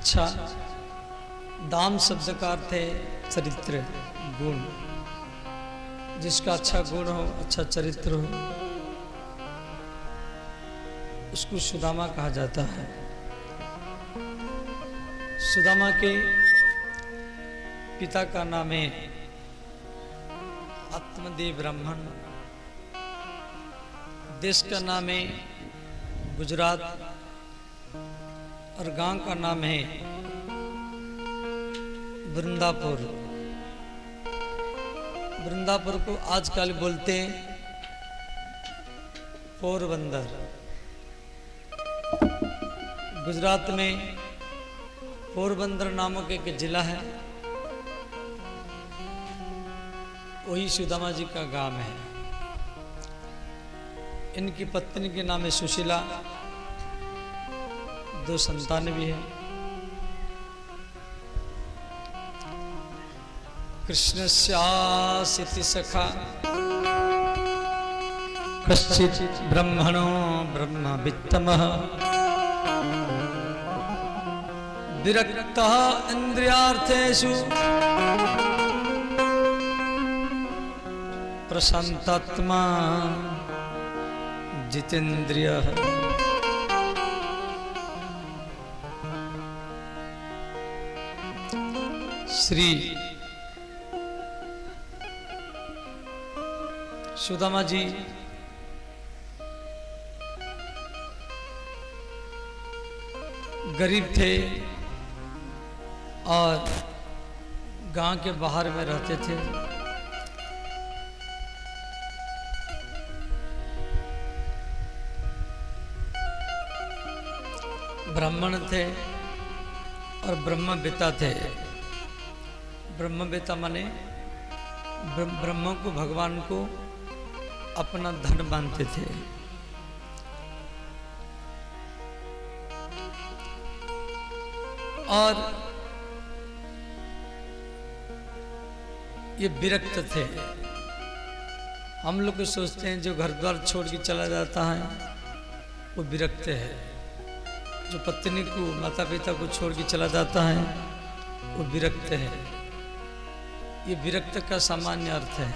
अच्छा, दाम शब्द का अर्थ है चरित्र, गुण। जिसका अच्छा गुण हो, अच्छा चरित्र हो, उसको सुदामा कहा जाता है। सुदामा के पिता का नाम है आत्मदेव ब्राह्मण। देश का नाम है गुजरात और गांव का नाम है वृंदापुर। वृंदापुर को आजकल बोलते हैं पोरबंदर। गुजरात में पोरबंदर नामक एक जिला है, वही सुदामा जी का गांव है। इनकी पत्नी के नाम है सुशीला, 2 संतान भी है। कृष्णस्यासिति सखा कश्चित् ब्रह्मणो ब्रह्मवित्तमः विरक्तः इंद्रियार्थेषु प्रशान्तात्मा जितेन्द्रियः। श्री सुदामा जी गरीब थे और गांव के बाहर में रहते थे। ब्राह्मण थे और ब्रह्मवेत्ता थे। ब्रह्मवेत्ता माने ब्रह्म को, भगवान को अपना धन मानते थे। और ये विरक्त थे। हम लोग सोचते हैं जो घर द्वार छोड़ के चला जाता है वो विरक्त है। जो पत्नी को, माता पिता को छोड़ के चला जाता है वो विरक्त है। ये विरक्त का सामान्य अर्थ है।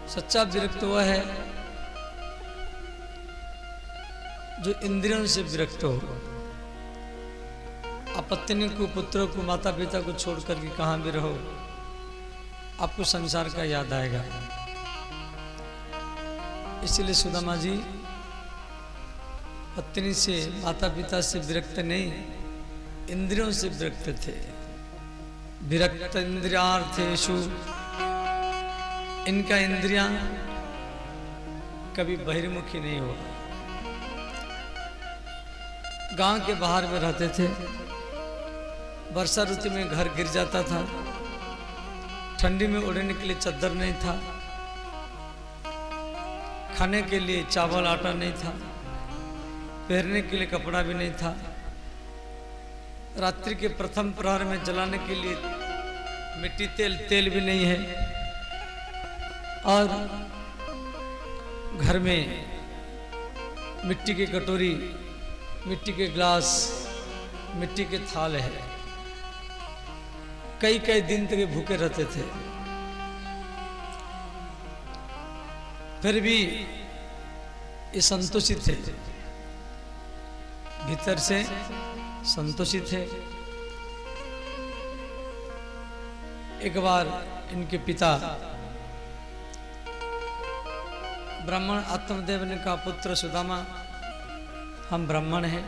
सच्चा विरक्त वह है जो इंद्रियों से विरक्त हो। आप पत्नी को, पुत्र को, माता पिता को छोड़ करके कहाँ भी रहो, आपको संसार का याद आएगा। इसलिए सुदामा जी पत्नी से, माता पिता से विरक्त नहीं, इंद्रियों से विरक्त थे। विरक्त इंद्रियार्थेषु, इनका इंद्रियां कभी बहिर्मुखी नहीं हुआ। गांव के बाहर में रहते थे। वर्षा ऋतु में घर गिर जाता था, ठंडी में ओढ़ने के लिए चादर नहीं था, खाने के लिए चावल आटा नहीं था, पहनने के लिए कपड़ा भी नहीं था। रात्रि के प्रथम प्रहर में जलाने के लिए मिट्टी तेल भी नहीं है। और घर में मिट्टी की कटोरी, मिट्टी के ग्लास, मिट्टी के थाल है। कई कई दिन तक भूखे रहते थे। फिर भी ये संतोषित थे, भीतर से संतोषित है। एक बार इनके पिता ब्राह्मण आत्मदेव ने कहा, पुत्र सुदामा, हम ब्राह्मण हैं,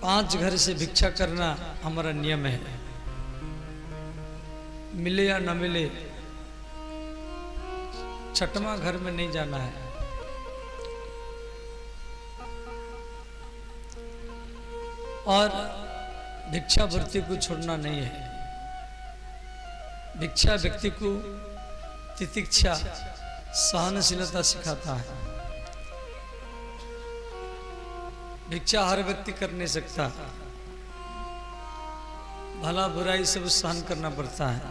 5 घर से भिक्षा करना हमारा नियम है। मिले या न मिले, 6वां घर में नहीं जाना है। और भिक्षा वृत्ति को छोड़ना नहीं है। भिक्षा व्यक्ति को तितिक्षा, सहनशीलता सिखाता है। भिक्षा हर व्यक्ति कर नहीं सकता। भला बुराई सब सहन करना पड़ता है।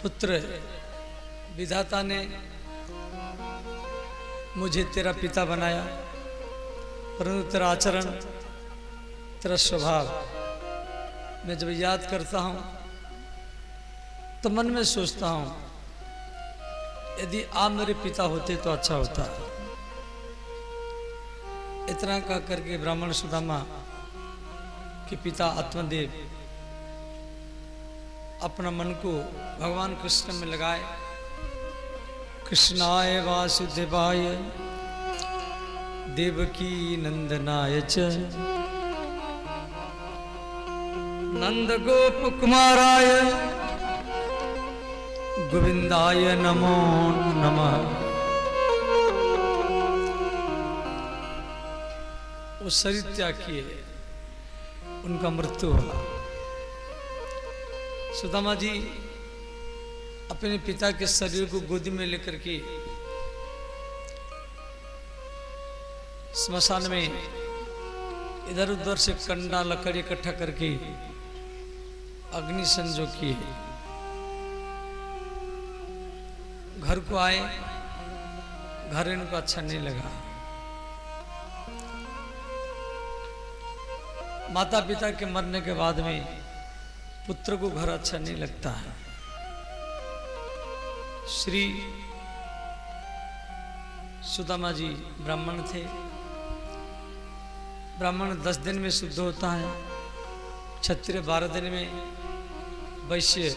पुत्र, विधाता ने मुझे तेरा पिता बनाया, परंतु तेरा आचरण, तेरा स्वभाव मैं जब याद करता हूँ तो मन में सोचता हूँ, यदि आप मेरे पिता होते तो अच्छा होता। इतना कह करके ब्राह्मण सुदामा के पिता आत्मदेव अपना मन को भगवान कृष्ण में लगाए। कृष्णाय वासुदेवाय देवकी नंदनाय च नंद गोप कुमाराय गोविंदाय नमो नमः। वो शरीर त्याग किए, उनका मृत्यु हुआ। सुदामा जी अपने पिता के शरीर को गोदी में लेकर के स्मशान में इधर उधर से कंडा लकड़ी इकट्ठा करके अग्नि संजोग किए। घर को आए, घर इनको अच्छा नहीं लगा। माता पिता के मरने के बाद में पुत्र को घर अच्छा नहीं लगता है। श्री सुदामा जी ब्राह्मण थे। ब्राह्मण 10 दिन में शुद्ध होता है, क्षत्रिय 12 दिन में, वैश्य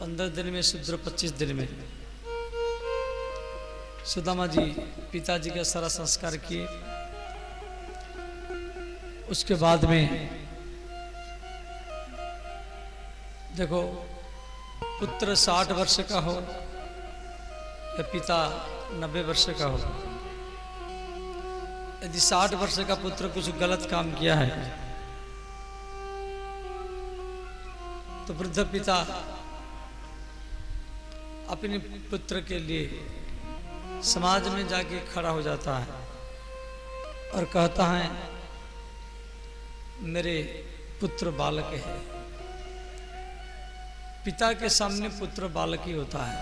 15 दिन में, शूद्र 25 दिन में। सुदामा जी पिताजी का सारा संस्कार किए। उसके बाद में देखो, पुत्र 60 वर्ष का हो या पिता 90 वर्ष का हो, यदि 60 वर्ष का पुत्र कुछ गलत काम किया है तो वृद्ध पिता अपने पुत्र के लिए समाज में जाके खड़ा हो जाता है और कहता है, मेरे पुत्र बालक है। पिता के सामने पुत्र बालक ही होता है।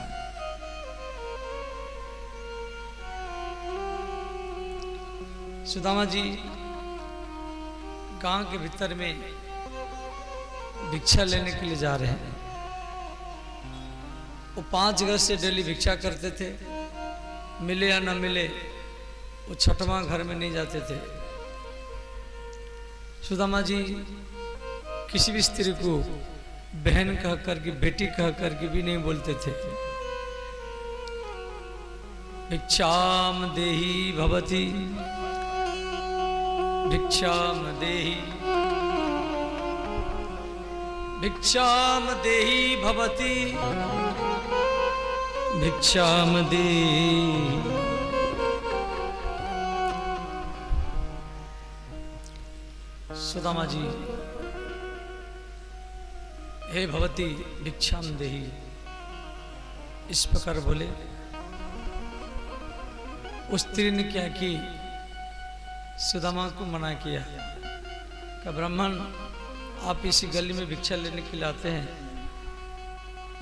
सुदामा जी गांव के भीतर में भिक्षा लेने के लिए जा रहे हैं। वो 5 घर से डेली भिक्षा करते थे, मिले या न मिले वो 6वां घर में नहीं जाते थे। सुदामा जी किसी भी स्त्री को बहन कह करके, बेटी कह करके भी नहीं बोलते थे। भिक्षाम देहि भवति, भिक्षाम देहि, भिक्षाम देहि भवति, भिक्षाम देहि। सुदामा जी हे भवती भिक्षाम देहि इस प्रकार बोले। उस स्त्री ने क्या की, सुदामा को मना किया कि ब्राह्मण आप इसी गली में भिक्षा लेने के लिए आते हैं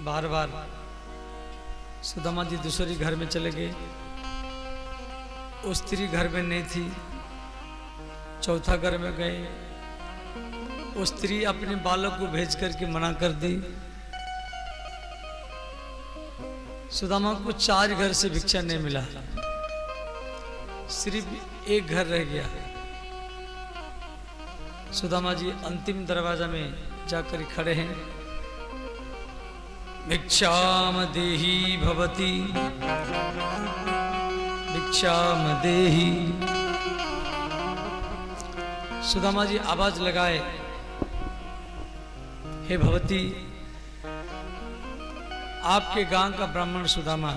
बार बार। सुदामा जी दूसरी घर में चले गए। उस स्त्री घर में नहीं थी, चौथा घर में गए। वो स्त्री अपने बालक को भेज करके मना कर दी। सुदामा को 4 घर से भिक्षा नहीं मिला, सिर्फ एक घर रह गया। सुदामा जी अंतिम दरवाजा में जाकर खड़े हैं। भिक्षाम देहि भवति, भिक्षाम देहि। सुदामा जी आवाज लगाए, हे भवती, आपके गांव का ब्राह्मण सुदामा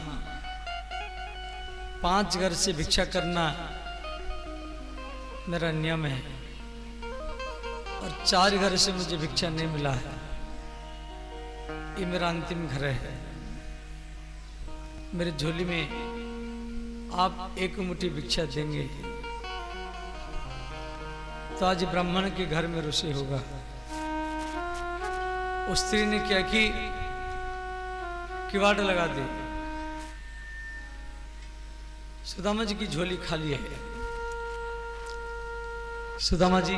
5 घर से भिक्षा करना मेरा नियम है और 4 घर से मुझे भिक्षा नहीं मिला है। ये मेरा अंतिम घर है। मेरे झोली में आप 1 मुट्ठी भिक्षा देंगे तो आज ब्राह्मण के घर में रुषि होगा। उस स्त्री ने क्या की, किवाड़ लगा दी। सुदामा जी की झोली खाली है। सुदामा जी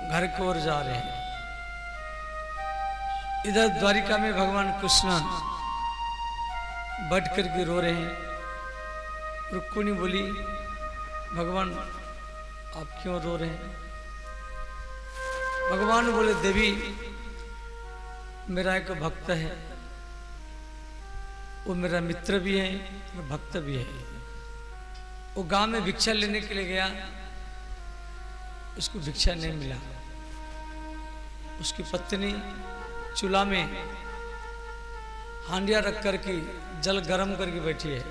घर की ओर जा रहे हैं। इधर द्वारिका में भगवान कृष्ण बैठ करके रो रहे हैं। रुक्मिणी बोली, भगवान आप क्यों रो रहे हैं? भगवान बोले, देवी मेरा एक भक्त है, वो मेरा मित्र भी है, भक्त भी है। वो गांव में भिक्षा लेने के लिए गया, उसको भिक्षा नहीं मिला। उसकी पत्नी चूल्हा में हांडिया रख कर के जल गर्म करके बैठी है।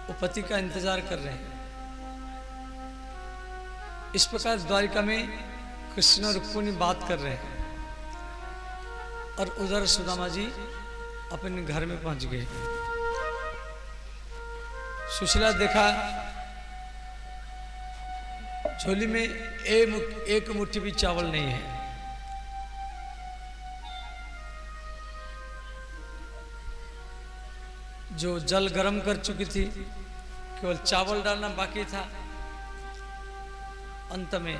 वो पति का इंतजार कर रहे हैं। इस प्रकार द्वारिका में कृष्ण और रुक्मिणी बात कर रहे हैं और उधर सुदामा जी अपने घर में पहुंच गए। सुशीला देखा झोली में एक मुट्ठी भी चावल नहीं है। जो जल गर्म कर चुकी थी, केवल चावल डालना बाकी था। अंत में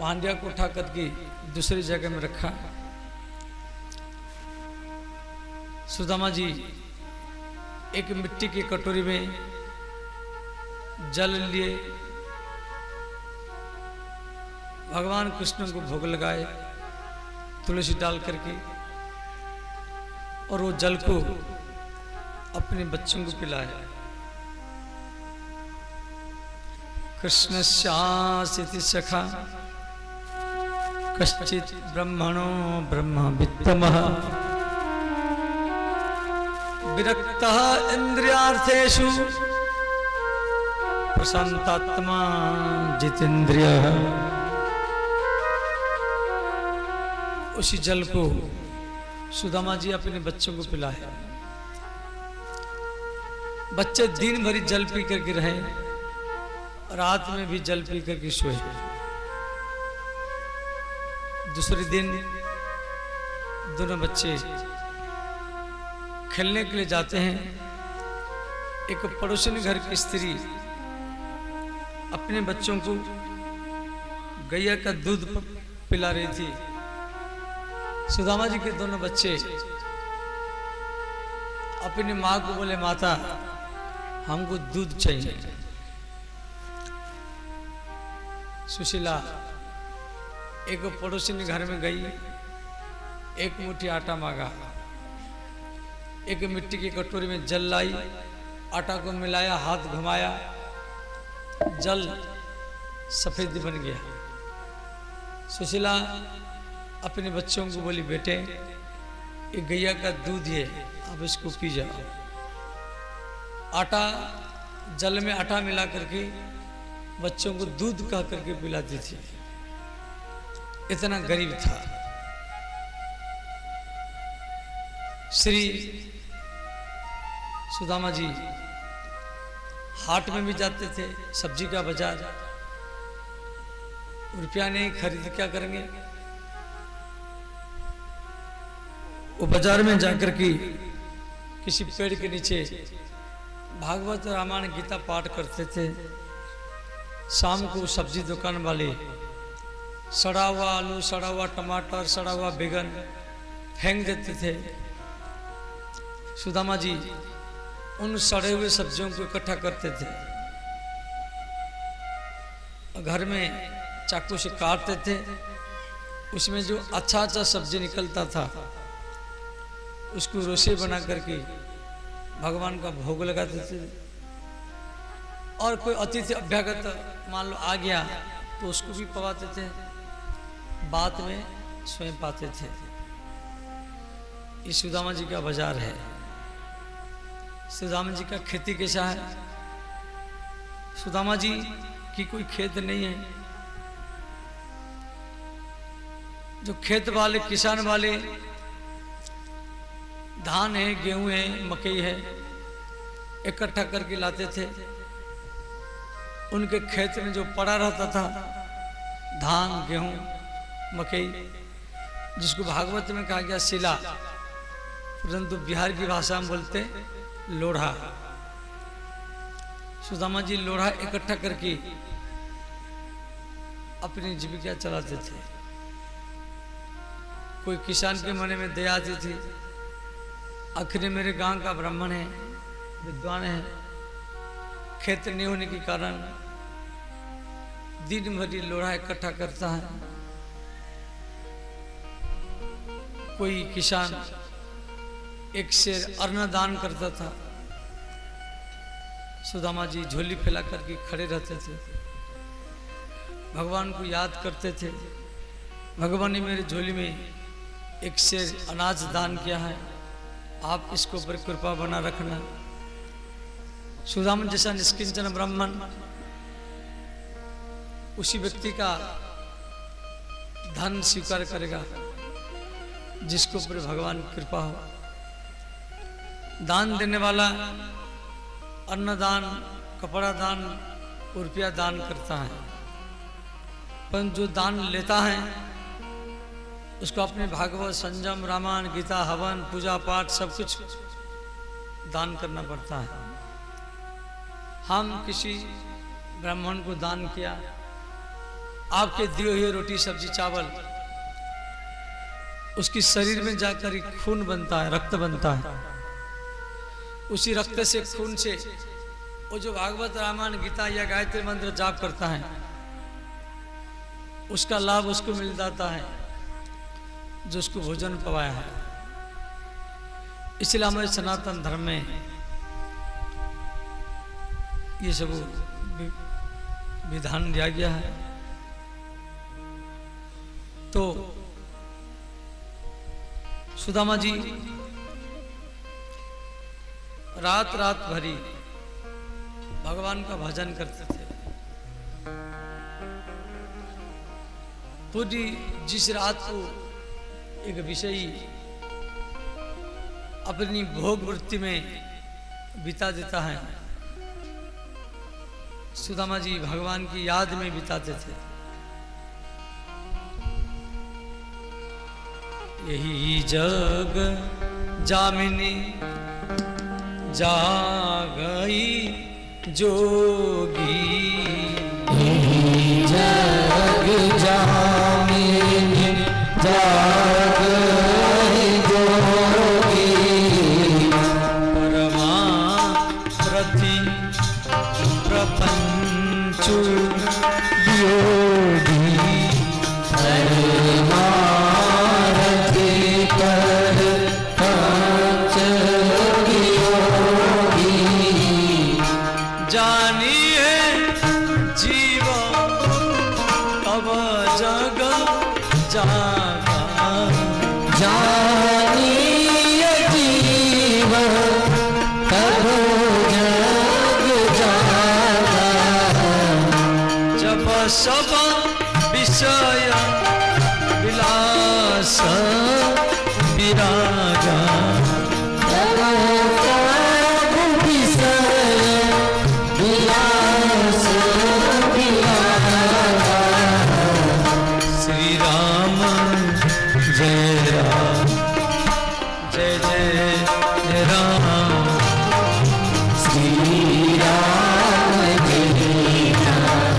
हांडिया को उठा करके दूसरी जगह में रखा। सुदामा जी एक मिट्टी की कटोरी में जल लिए, भगवान कृष्ण को भोग लगाए तुलसी डाल करके, और वो जल को अपने बच्चों को पिलाया। कृष्णस्यासिति सखा कश्चित् ब्रह्मणो ब्रह्मवित्तमः विरक्तः इंद्रियार्थेषु प्रशान्तात्मा जितेन्द्रियः। उसी जल को सुदामा जी अपने बच्चों को पिलाया। बच्चे दिन भर जल पी करके रहे, रात में भी जल पी करके सोए। दूसरे दिन दोनों बच्चे खेलने के लिए जाते हैं। एक पड़ोसन घर की स्त्री अपने बच्चों को गैया का दूध पिला रही थी। सुदामा जी के दोनों बच्चे अपनी माँ को बोले, माता हमको दूध चाहिए। सुशीला एक पड़ोसी ने घर में गई, एक मुट्ठी आटा मांगा, एक मिट्टी की कटोरी में जल लाई, आटा को मिलाया, हाथ घुमाया, जल सफेद बन गया। सुशीला अपने बच्चों को बोली, बेटे ये गैया का दूध है, अब इसको पी जाओ। आटा जल में आटा मिला करके बच्चों को दूध कह करके पिलाती थी। इतना गरीब था। श्री सुदामा जी हाट में भी जाते थे, सब्जी का बाजार। रुपया नहीं, खरीद क्या करेंगे? वो बाजार में जाकर के किसी पेड़ के नीचे भागवत रामायण गीता पाठ करते थे। शाम को सब्जी दुकान वाले सड़ा हुआ आलू, सड़ा हुआ टमाटर, सड़ा हुआ बैगन फेंक देते थे। सुदामा जी उन सड़े हुए सब्जियों को इकट्ठा करते थे, घर में चाकू से काटते थे। उसमें जो अच्छा अच्छा सब्जी निकलता था उसको रोसे बना करके भगवान का भोग लगाते थे। और कोई अतिथि अभ्यागत मान लो आ गया तो उसको भी पवाते थे, बाद में स्वयं पाते थे। ये सुदामा जी का बाजार है। सुदामा जी का खेती कैसा है? सुदामा जी की कोई खेत नहीं है। जो खेत वाले किसान वाले धान है, गेहूं है, मकई है, इकट्ठा करके लाते थे। उनके खेत में जो पड़ा रहता था धान, गेहूं, मकई, जिसको भागवत में कहा गया शिला, परंतु बिहार की भाषा में बोलते लोढ़ा। सुदामा जी लोढ़ा इकट्ठा करके अपनी जीविका चलाते थे। कोई किसान के मन में दया आती थी, आखिर मेरे गांव का ब्राह्मण है, विद्वान है, खेत नहीं होने के कारण दिन भर लोढ़ा इकट्ठा करता है। कोई किसान एक शेर अन्न दान करता था। सुदामा जी झोली फैला करके खड़े रहते थे, भगवान को याद करते थे। भगवान ने मेरे झोली में एक शेर अनाज दान किया है, आप इसके ऊपर कृपा बना रखना। सुदामा जैसा निष्किंचन ब्राह्मण उसी व्यक्ति का धन स्वीकार करेगा जिसके ऊपर भगवान की कृपा हो। दान देने वाला अन्नदान, कपड़ा दान, रुपया दान करता है, पर जो दान लेता है उसको अपने भागवत, संयम, रामायण, गीता, हवन, पूजा पाठ सब कुछ दान करना पड़ता है। हम किसी ब्राह्मण को दान किया, आपके दिए हुए रोटी सब्जी चावल उसकी शरीर में जाकर ही खून बनता है, रक्त बनता है। उसी रक्त से, खून से वो जो भागवत, रामायण, गीता या गायत्री मंत्र जाप करता है उसका लाभ उसको मिल जाता है जो उसको भोजन पवाया है। इसलिए हमारे सनातन धर्म में ये सब विधान दिया गया है। तो सुदामा जी रात रात भरी भगवान का भजन करते थे। पूरी जिस रात को एक विषयी अपनी भोग वृत्ति में बिता देता है, सुदामा जी भगवान की याद में बिताते थे। यही जग जामिनी जागई जोगी, यही जग जामिनी जागई जोगी, परमा प्रति प्रपंच योगी, सब विषय विलास विरागा, श्री राम जय राम, जय जय राम, श्री राम जय राम,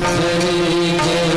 जय जय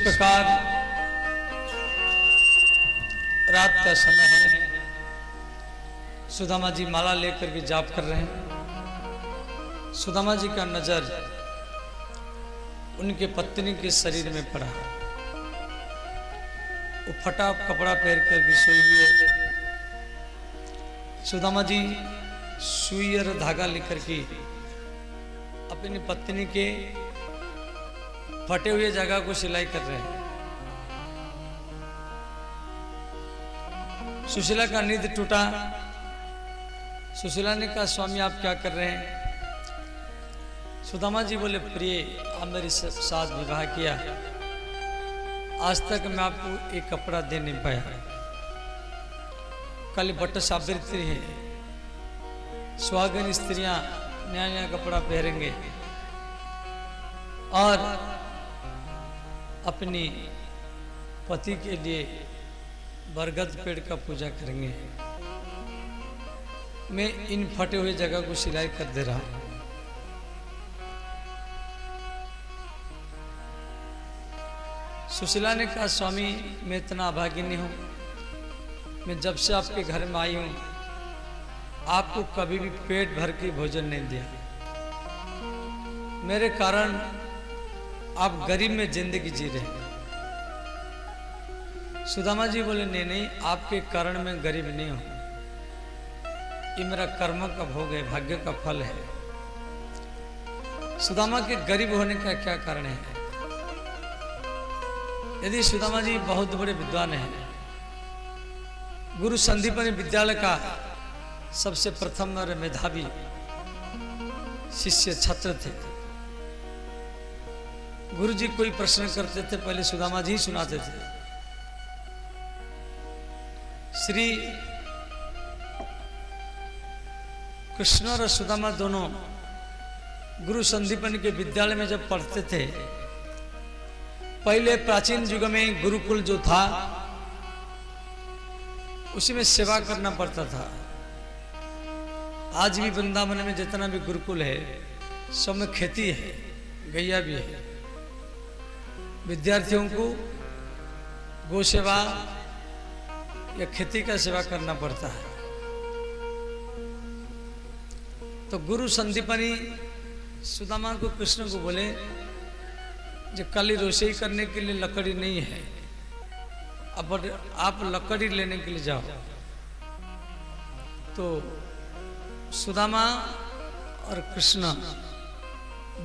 प्रकार रात का समय है, सुदामा जी माला लेकर के जाप कर रहे हैं। सुदामा जी का नजर उनके पत्नी के शरीर में पड़ा। वो फटा कपड़ा पहन कर भी सोई हुई है। सुदामा जी सुई और धागा लेकर के अपनी पत्नी के फटे हुए जगह को सिलाई कर रहे हैं। सुशीला का नींद टूटा। सुशीला ने कहा, स्वामी आप क्या कर रहे हैं? सुदामा जी बोले, प्रिय आप मेरे साथ विवाह किया, आज तक मैं आपको एक कपड़ा दे नहीं पाया। कल बट सावित्री है, सुहागन स्त्रियां नया नया कपड़ा पहनेंगे और अपनी पति के लिए बरगद पेड़ का पूजा करेंगे। मैं इन फटे हुए जगह को सिलाई कर दे रहा हूं। सुशीला ने कहा, स्वामी मैं इतना अभागिनी हूं, मैं जब से आपके घर में आई हूं आपको कभी भी पेट भर के भोजन नहीं दिया। मेरे कारण आप गरीब में जिंदगी जी रहे हैं। सुदामा जी बोले, नहीं नहीं, आपके कारण मैं गरीब नहीं हूं, ये मेरा कर्म का भोग है, भाग्य का फल है। सुदामा के गरीब होने का क्या कारण है? यदि सुदामा जी बहुत बड़े विद्वान हैं, गुरु संदीपनी विद्यालय का सबसे प्रथम और मेधावी शिष्य छात्र थे। गुरु जी कोई प्रश्न करते थे, पहले सुदामा जी सुनाते थे। श्री कृष्ण और सुदामा दोनों गुरु संदीपन के विद्यालय में जब पढ़ते थे, पहले प्राचीन युग में गुरुकुल जो था उसी में सेवा करना पड़ता था। आज भी वृंदावन में जितना भी गुरुकुल है सब में खेती है, गैया भी है। विद्यार्थियों को गौ सेवा या खेती का सेवा करना पड़ता है। तो गुरु संदीपनी सुदामा को, कृष्ण को बोले, जो कल रोषेई करने के लिए लकड़ी नहीं है, अब आप लकड़ी लेने के लिए जाओ। तो सुदामा और कृष्ण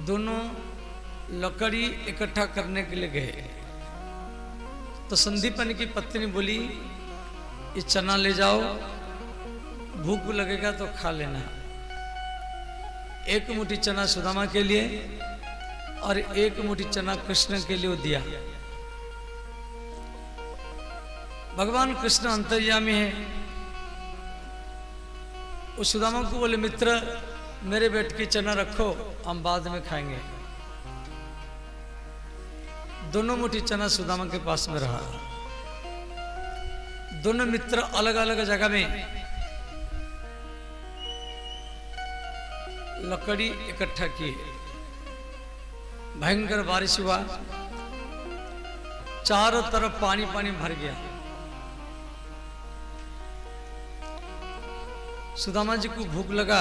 दोनों लकड़ी इकट्ठा करने के लिए गए। तो संदीपन की पत्नी बोली, ये चना ले जाओ, भूख लगेगा तो खा लेना। एक मुट्ठी चना सुदामा के लिए और एक मुट्ठी चना कृष्ण के लिए दिया। भगवान कृष्ण अंतर्यामी है। उस सुदामा को बोले, मित्र मेरे बेट की चना रखो, हम बाद में खाएंगे। दोनों मुट्ठी चना सुदामा के पास में रहा। दोनों मित्र अलग अलग जगह में लकड़ी इकट्ठा किए। भयंकर बारिश हुआ, चारों तरफ पानी पानी भर गया। सुदामा जी को भूख लगा।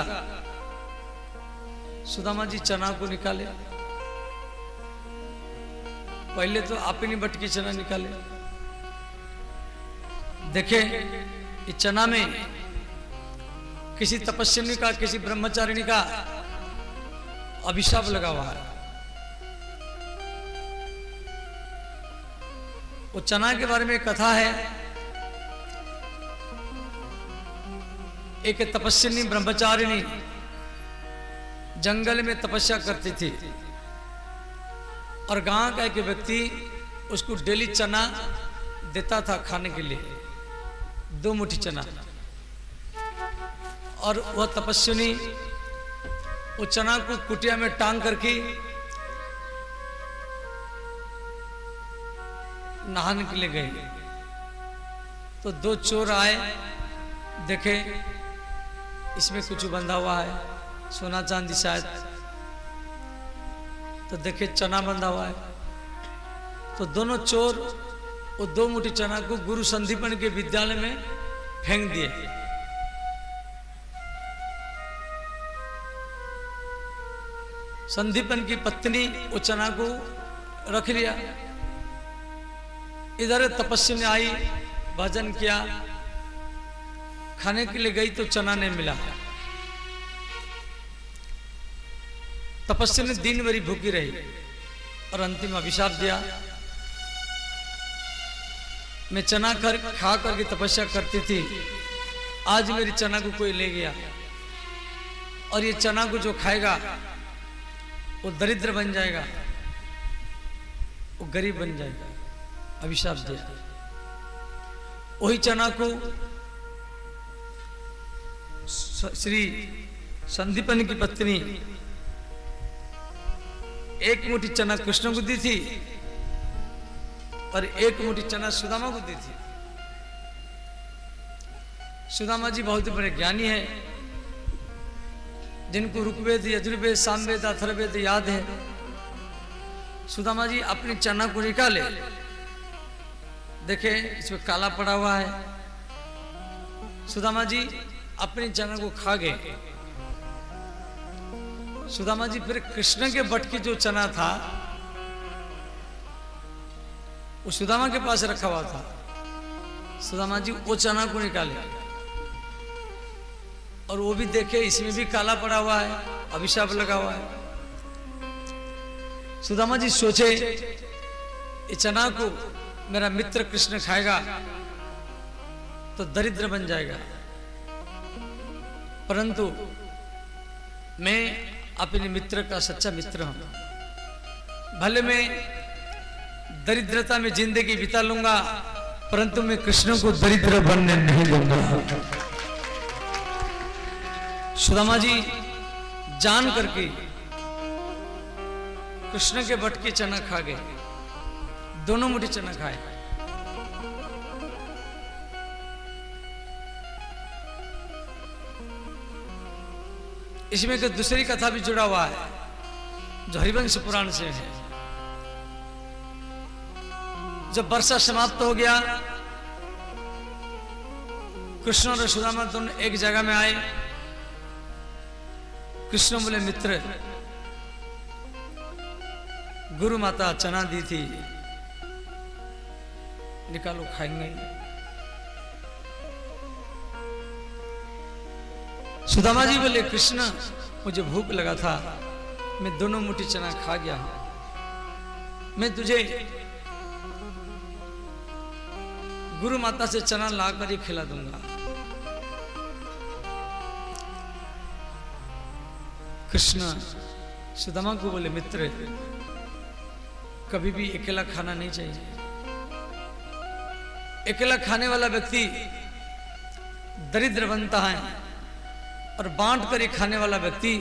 सुदामा जी चना को निकाले। पहले तो अपनी बटकी चना निकाले, देखे इस चना में किसी तपस्विनी का, किसी ब्रह्मचारिणी का अभिशाप लगा हुआ है। वो चना के बारे में कथा है। एक तपस्विनी ब्रह्मचारिणी जंगल में तपस्या करती थी और गांव का एक व्यक्ति उसको डेली चना देता था खाने के लिए, 2 मुट्ठी चना। और वह तपस्विनी वो चना को कुटिया में टांग करके नहाने के लिए गए। तो 2 चोर आए, देखे इसमें कुछ बंधा हुआ है, सोना चांदी शायद। तो देखे चना बंधा हुआ है। तो दोनों चोर वो 2 मुट्ठी चना को गुरु संदीपन के विद्यालय में फेंक दिए। संदीपन की पत्नी वो चना को रख लिया। इधर तपस्वी ने आई, भजन किया, खाने के लिए गई तो चना नहीं मिला। तपस्वी ने दिन भरी भूखी रही और अंतिम अभिशाप दिया, मैं चना खा करके तपस्या करती थी, आज मेरी चना को कोई ले गया और ये चना को जो खाएगा वो दरिद्र बन जाएगा, वो गरीब बन जाएगा। अभिशाप दिया। वही चना को श्री संदीपन की पत्नी 1 मुट्ठी चना कृष्ण को दी थी और 1 मुट्ठी चना सुदामा को दी थी। सुदामा जी बहुत बड़े ज्ञानी है, जिनको ऋग्वेद, यजुर्वेद, सामवेद, अथर्ववेद याद है। सुदामा जी अपनी चना को निकाले, देखे इसमें काला पड़ा हुआ है। सुदामा जी अपनी चना को खा गए। सुदामा जी फिर कृष्ण के बट की जो चना था वो सुदामा के पास रखा हुआ था। सुदामा जी वो चना को निकाले और वो भी देखे इसमें भी काला पड़ा हुआ है, अभिशाप लगा हुआ है। सुदामा जी सोचे ये चना को मेरा मित्र कृष्ण खाएगा तो दरिद्र बन जाएगा, परंतु मैं अपने मित्र का सच्चा मित्र हूं। भले मैं दरिद्रता में जिंदगी बिता लूंगा, परंतु मैं कृष्ण को दरिद्र बनने नहीं दूंगा। सुदामा जी जान करके कृष्ण के बट के चना खा गए, 2 मुट्ठी चना खाए। इसमें एक दूसरी कथा भी जुड़ा हुआ है जो हरिवंश पुराण से है। जब वर्षा समाप्त हो गया, कृष्ण और सुदामा दोनों एक जगह में आए। कृष्ण बोले, मित्र गुरु माता चना दी थी, निकालो खाएंगे। सुदामा जी बोले, कृष्ण मुझे भूख लगा था, मैं 2 मुट्ठी चना खा गया हूं, मैं तुझे गुरु माता से चना लाकर ही खिला दूंगा। कृष्ण सुदामा को बोले, मित्र कभी भी अकेला खाना नहीं चाहिए। अकेला खाने वाला व्यक्ति दरिद्र बनता है और बांट कर ही खाने वाला व्यक्ति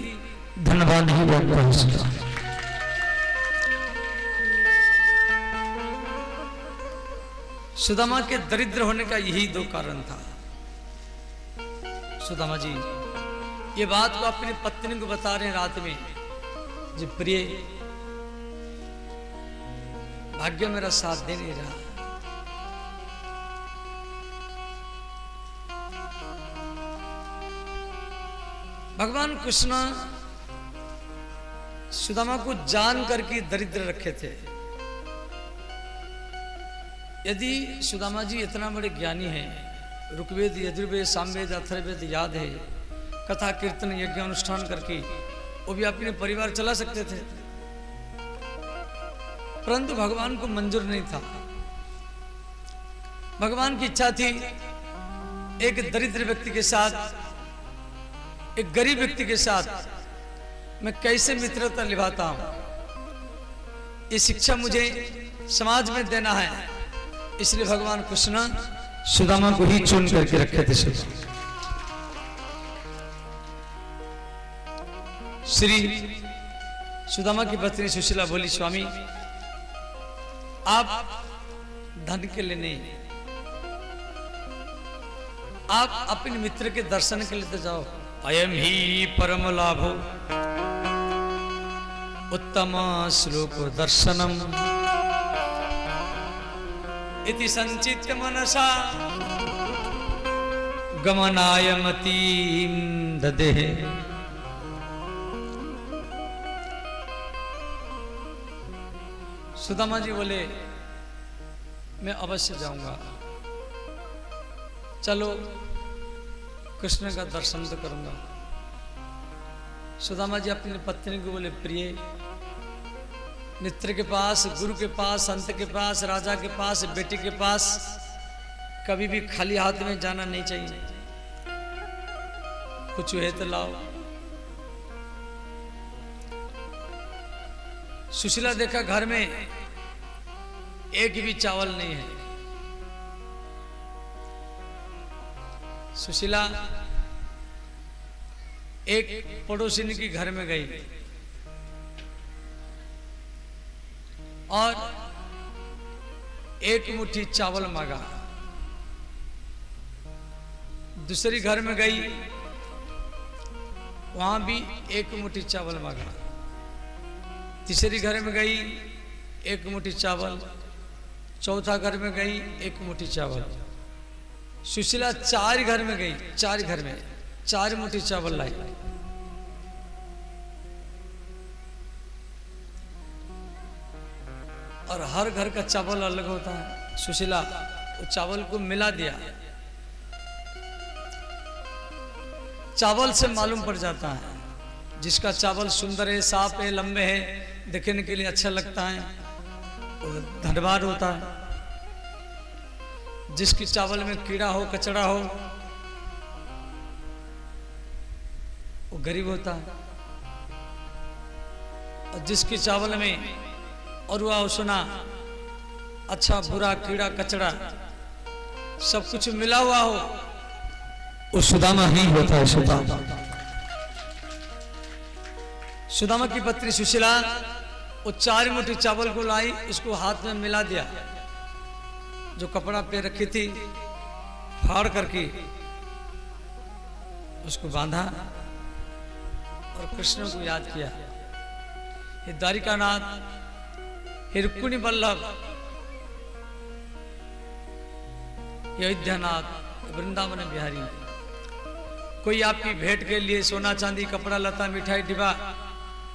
धनवान ही बनता है। सुदामा के दरिद्र होने का यही 2 कारण था। सुदामा जी ये बात को अपनी पत्नी को बता रहे हैं रात में, जी प्रिय भाग्य मेरा साथ दे नहीं रहा। भगवान कृष्ण सुदामा को जान करके दरिद्र रखे थे। यदि सुदामा जी इतना बड़े ज्ञानी हैं, ऋग्वेद, यजुर्वेद, सामवेद, अथर्ववेद याद है, कथा कीर्तन यज्ञ अनुष्ठान करके वो भी अपने परिवार चला सकते थे, परंतु भगवान को मंजूर नहीं था। भगवान की इच्छा थी एक दरिद्र व्यक्ति के साथ, एक गरीब व्यक्ति के साथ मैं कैसे मित्रता निभाता हूं, ये शिक्षा मुझे समाज में देना है। इसलिए भगवान कृष्ण सुदामा को ही चुन करके रखे थे। श्री सुदामा की पत्नी सुशीला बोली, स्वामी आप धन के लिए नहीं, आप अपने मित्र के दर्शन के लिए तो जाओ। अयम ही परम लाभो उत्तम श्लोक दर्शनम इति संचित्य मनसा गमनाय मतीं ददे। सुदामा जी बोले मैं अवश्य जाऊंगा, चलो कृष्ण का दर्शन तो करूंगा। सुदामा जी अपनी पत्नी को बोले प्रिय, मित्र के पास, गुरु के पास, संत के पास, राजा के पास, बेटे के पास कभी भी खाली हाथ में जाना नहीं चाहिए, कुछ है तो लाओ। सुशीला देखा घर में एक भी चावल नहीं है। सुशीला एक पड़ोसिनी के घर में गई और एक मुट्ठी चावल मांगा। दूसरी घर में गई, वहां भी एक मुट्ठी चावल मांगा। तीसरी घर में गई, एक मुट्ठी चावल। चौथा घर में गई, एक मुट्ठी चावल। सुशीला 4 घर में गई, 4 घर में 4 मुट्ठी चावल लाई। और हर घर का चावल अलग होता है। सुशीला वो चावल को मिला दिया। चावल से मालूम पड़ जाता है, जिसका चावल सुंदर है, साफ है, लंबे है, देखने के लिए अच्छा लगता है, वो धनवान होता है। जिसकी चावल में कीड़ा हो, कचड़ा हो, वो गरीब होता है। और जिसकी चावल में और वह सुना अच्छा बुरा, कीड़ा कचड़ा सब कुछ मिला हुआ हो, वो सुदामा ही होता है। सुदामा, सुदामा की पत्नी सुशीला वो 4 मुट्ठी चावल को लाई, उसको हाथ में मिला दिया। जो कपड़ा पे रखी थी फाड़ करके उसको बांधा और कृष्ण को याद किया, हे द्वारिकानाथ, हे रुक्मिणी वल्लभ, हे अयोध्यानाथ, वृंदावन बिहारी, कोई आपकी भेंट के लिए सोना चांदी, कपड़ा लता, मिठाई, डिब्बा,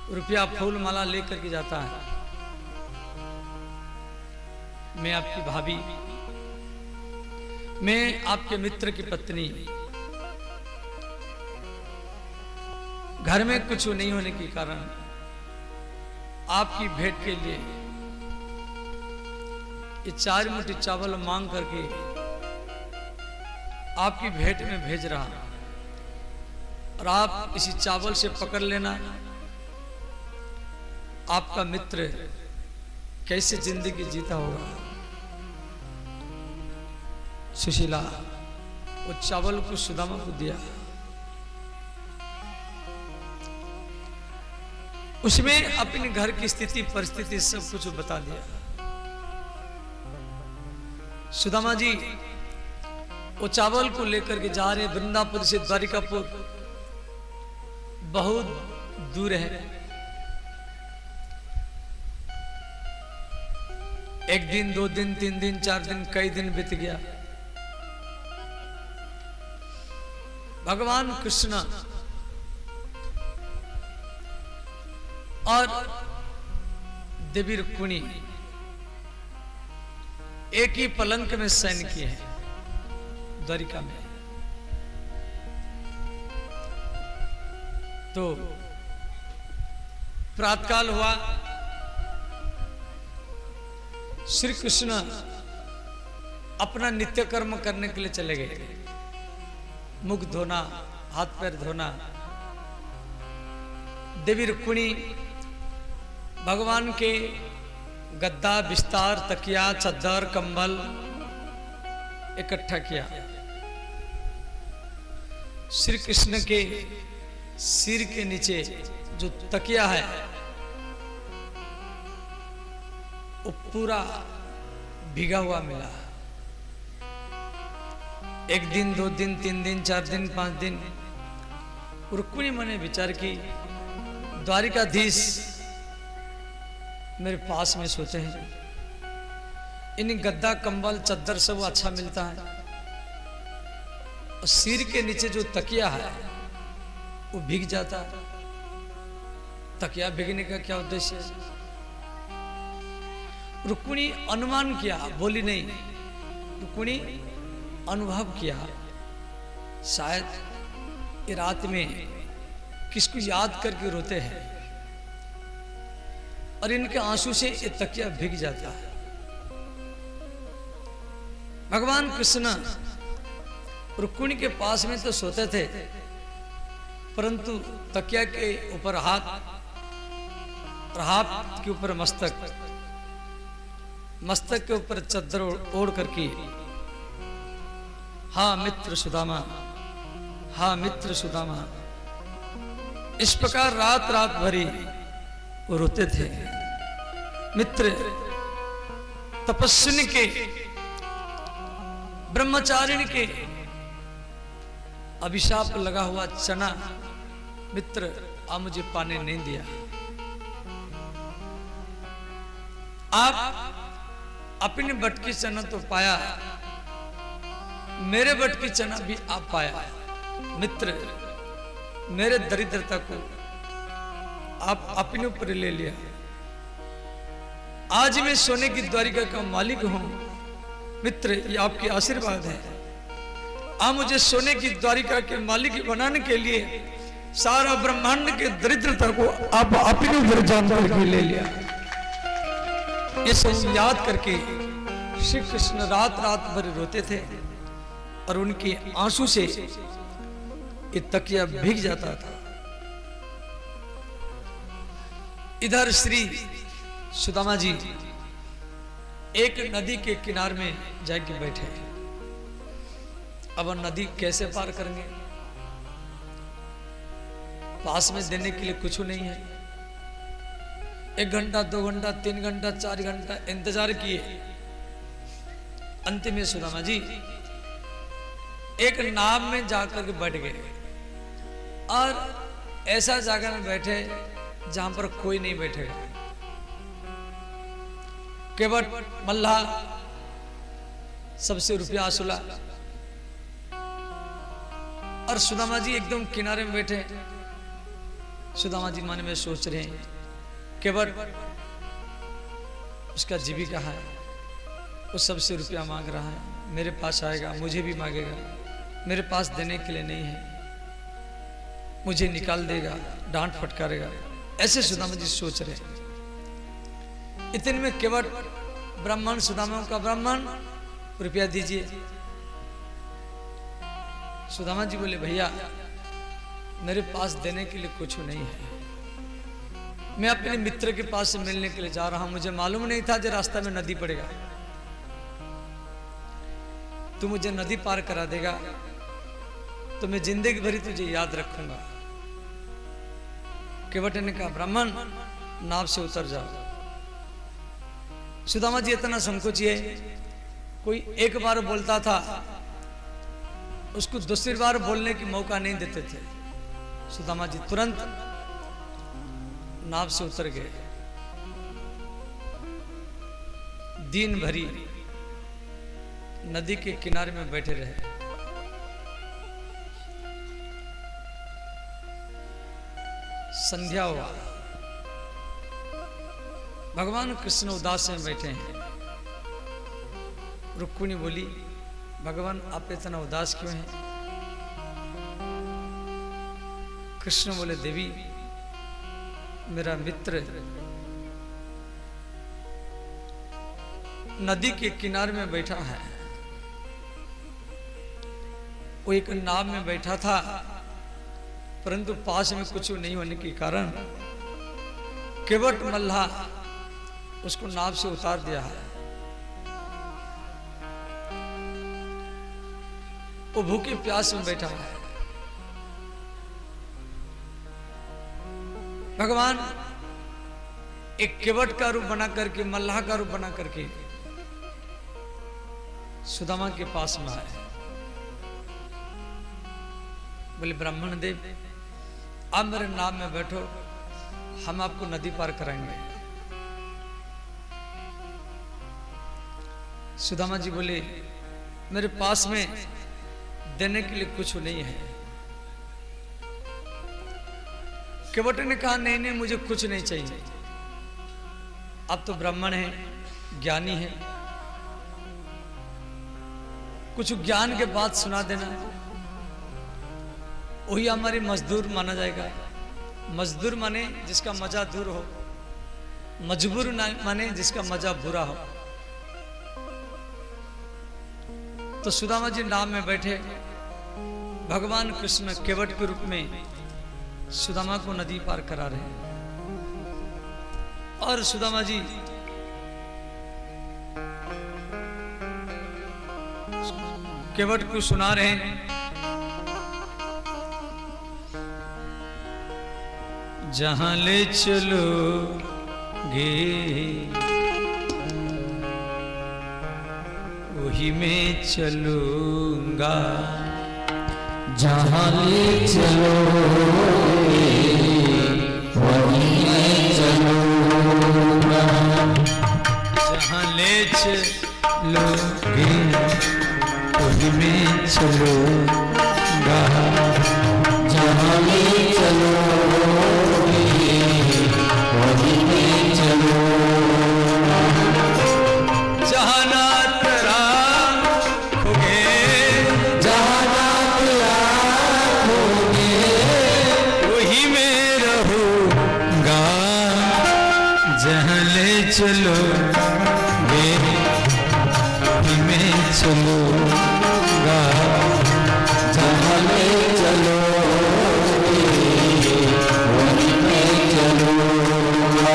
रुपया, फूल माला लेकर के जाता है। मैं आपकी भाभी, मैं आपके मित्र की पत्नी, घर में कुछ नहीं होने के कारण आपकी भेंट के लिए ये 4 मुट्ठी चावल मांग करके आपकी भेंट में भेज रहा, और आप इसी चावल से पकड़ लेना। आपका मित्र कैसे जिंदगी जीता होगा। सुशीला वो चावल को सुदामा को दिया। उसमें अपने घर की स्थिति, परिस्थिति सब कुछ बता दिया। सुदामा जी वो चावल को लेकर के जा रहे वृंदापुर से द्वारिकापुर, बहुत दूर है। एक दिन, 2 दिन, 3 दिन, 4 दिन, कई दिन बीत गया। भगवान कृष्ण और देवी रुक्मिणी एक ही पलंग में शयन किए हैं द्वारिका में। तो प्रातःकाल हुआ, श्री कृष्ण अपना नित्य कर्म करने के लिए चले गए। मुख धोना, हाथ पैर धोना। देवी रुक्मिणी भगवान के गद्दा, बिस्तार, तकिया, चद्दर, कंबल इकट्ठा किया। श्री कृष्ण के सिर के नीचे जो तकिया है वो पूरा भीगा हुआ मिला। 1 दिन, 2 दिन, 3 दिन, 4 दिन, 5 दिन। रुक्मिणी मैंने विचार की, द्वारिकाधीश मेरे पास में सोते हैं, इन गद्दा कंबल चद्दर सब अच्छा मिलता है, और सिर के नीचे जो तकिया है वो भीग जाता है। तकिया भीगने का क्या उद्देश्य है? रुक्मिणी अनुमान किया, बोली नहीं। रुक्मिणी अनुभव किया, शायद ये रात में किसको याद करके रोते हैं और इनके आंसू से ये तकिया भीग जाता है। भगवान कृष्ण रुक्मिणी के पास में तो सोते थे, परंतु तकिया के ऊपर हाथ और हाथ के ऊपर मस्तक, मस्तक के ऊपर चद्दर ओढ़ करके, हाँ मित्र सुदामा, हाँ मित्र सुदामा, इस प्रकार रात रात भरी वो रोते थे। मित्र तपस्विनी के, ब्रह्मचारिणी के अभिशाप लगा हुआ चना मित्र आप मुझे पाने नहीं दिया। आप अपनी बटकी चना तो पाया, मेरे बटकी चना भी आप पाया। मित्र मेरे दरिद्रता को आप अपने ऊपर ले लिया। आज मैं सोने की द्वारिका का मालिक हूं। मित्र ये आपके आशीर्वाद है। आप मुझे सोने की द्वारिका के मालिक बनाने के लिए सारा ब्रह्मांड के दरिद्रता को आप अपने ऊपर जान करके ले लिया। ये सब याद करके श्री कृष्ण रात रात भर रोते थे और उनके आंसू से ये तकिया भीग जाता था। इधर श्री सुदामा जी एक नदी के किनारे में जाके बैठे। अब नदी कैसे पार करेंगे? पास में देने के लिए कुछ नहीं है। 1 घंटा 2 घंटा 3 घंटा 4 घंटा इंतजार किए। अंतिम में सुदामा जी एक नाव में जाकर के बैठ गए और ऐसा जगह में बैठे जहां पर कोई नहीं बैठेगा। केवल मल्लाह सबसे रुपया असुला और सुदामा जी एकदम किनारे में बैठे। सुदामा जी मन में सोच रहे हैं केवल उसका जीविका है, वो सबसे रुपया मांग रहा है, मेरे पास आएगा मुझे भी मांगेगा, मेरे पास देने के लिए नहीं है, मुझे निकाल देगा, डांट फटकारेगा। ऐसे सुदामा जी सोच रहे। इतने में केवट ब्राह्मण, सुदामा का ब्राह्मण, रुपया दीजिए। सुदामा जी बोले भैया मेरे पास देने के लिए कुछ नहीं है, मैं अपने मित्र के पास से मिलने के लिए जा रहा हूं, मुझे मालूम नहीं था जो रास्ता में नदी पड़ेगा, तू मुझे नदी पार करा देगा तो मैं जिंदगी भरी तुझे याद रखूंगा। केवट ने कहा ब्राह्मण नाव से उतर जाओ। सुदामा जी इतना संकोची है, कोई एक बार बोलता था उसको दूसरी बार बोलने की मौका नहीं देते थे। सुदामा जी तुरंत नाव से उतर गए। दिन भरी नदी के किनारे में बैठे रहे। संध्या हुआ, भगवान कृष्ण उदास में बैठे हैं। रुक्मिणी बोली भगवान आप इतना उदास क्यों हैं? कृष्ण बोले देवी मेरा मित्र नदी के किनारे में बैठा है, वो एक नाव में बैठा था परंतु पास में कुछ नहीं होने के कारण केवट मल्लाह उसको नाव से उतार दिया है। वो भूखे प्यास में बैठा है। भगवान एक केवट का रूप बना करके, मल्लाह का रूप बना करके सुदामा के पास में आए। बोले ब्राह्मण देव आप मेरे नाव में बैठो, हम आपको नदी पार कराएंगे। सुदामा जी बोले मेरे पास में देने के लिए कुछ नहीं है। केवट ने कहा नहीं नहीं मुझे कुछ नहीं चाहिए, अब तो ब्राह्मण है, ज्ञानी है, कुछ ज्ञान के बात सुना देना, वही हमारी मजदूर माना जाएगा। मजदूर माने जिसका मजा दूर हो, मजबूर माने जिसका मजा बुरा हो। तो सुदामा जी नाव में बैठे, भगवान कृष्ण केवट के रूप में सुदामा को नदी पार करा रहे हैं और सुदामा जी केवट को सुना रहे हैं, जहां ले चलोगे वही मैं चलूंगा, जहां ले चलोगे वही मैं चलूंगा, जहां ले चलोगे वही मैं चलूंगा, जहां ले चलोगे वही मैं चलूंगा, जहां नाथ राखोगे, जहां नाथ राखोगे वही मैं रहूंगा, जहां ले चलोगे वही मैं चलूंगा, जहां ले चलोगे वही मैं चलूंगा।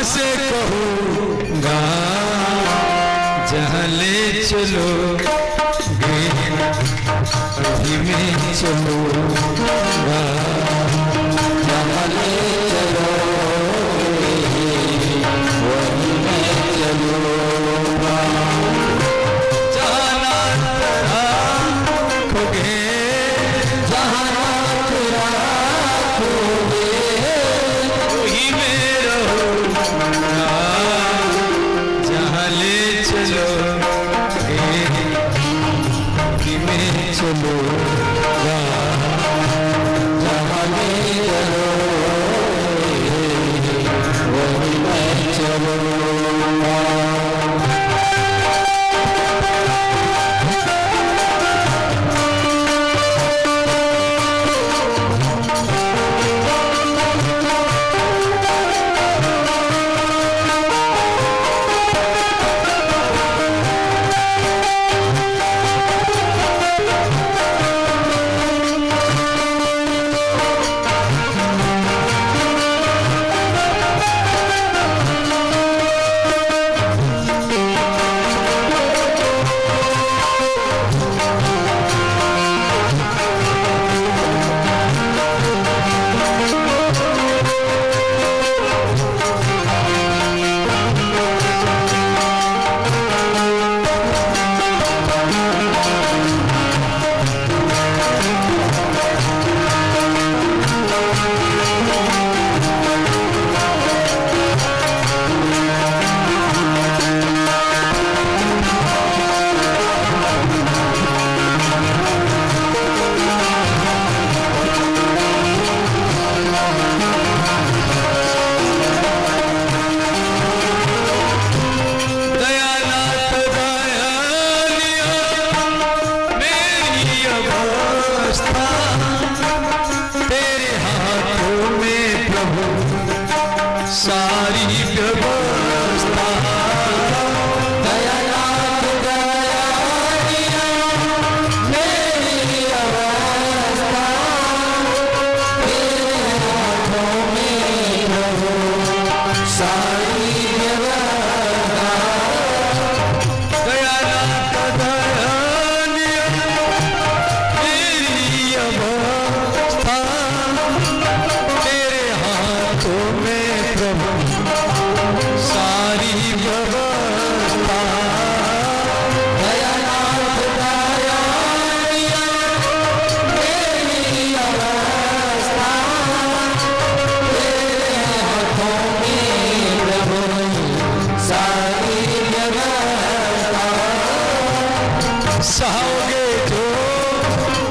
से कहूँगा जहाँ ले चलोगे वही मैं चलूँगा, जहाँ ले चलोगे वही मैं चलूंगा, जहाँ नाथ राखोगे जहाँ नाथ राखोगे वही मैं रहूँगा, जहाँ ले चलोगे वही मैं चलूँगा, जहाँ व्यवस्था तेरे हाथों में प्रभु सारी व्यवस्था। दयानाथ दयानिया मेरी अवस्था तेरे हाथों में प्रभु सारी व्यवस्था। दयानाथ दयानिया मेरी अवस्था तेरे हाथों में प्रभु सारी व्यवस्था। दयानाथ दयानिया मेरी अवस्था तेरे हाथों में प्रभु सारी व्यवस्था। सहोगे जो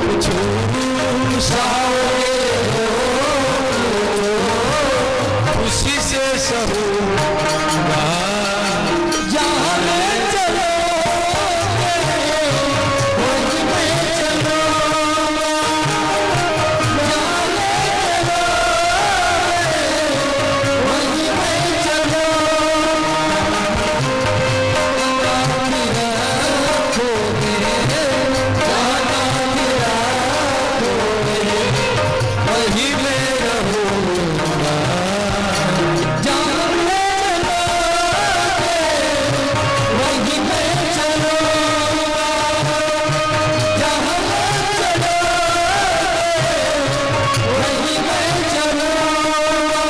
कुछ सहोगे जो उसी से सहूंगा। जहाँ में चलोगे वहीं में चलूँगा। जहाँ में चलोगे वहीं में चलूँगा। रखोगे जहाँ रखोगे वही में रहूंगा। जहाँ में चलोगे वहीं में चलूँगा। जहाँ चलोगे वहीं में चलूँगा।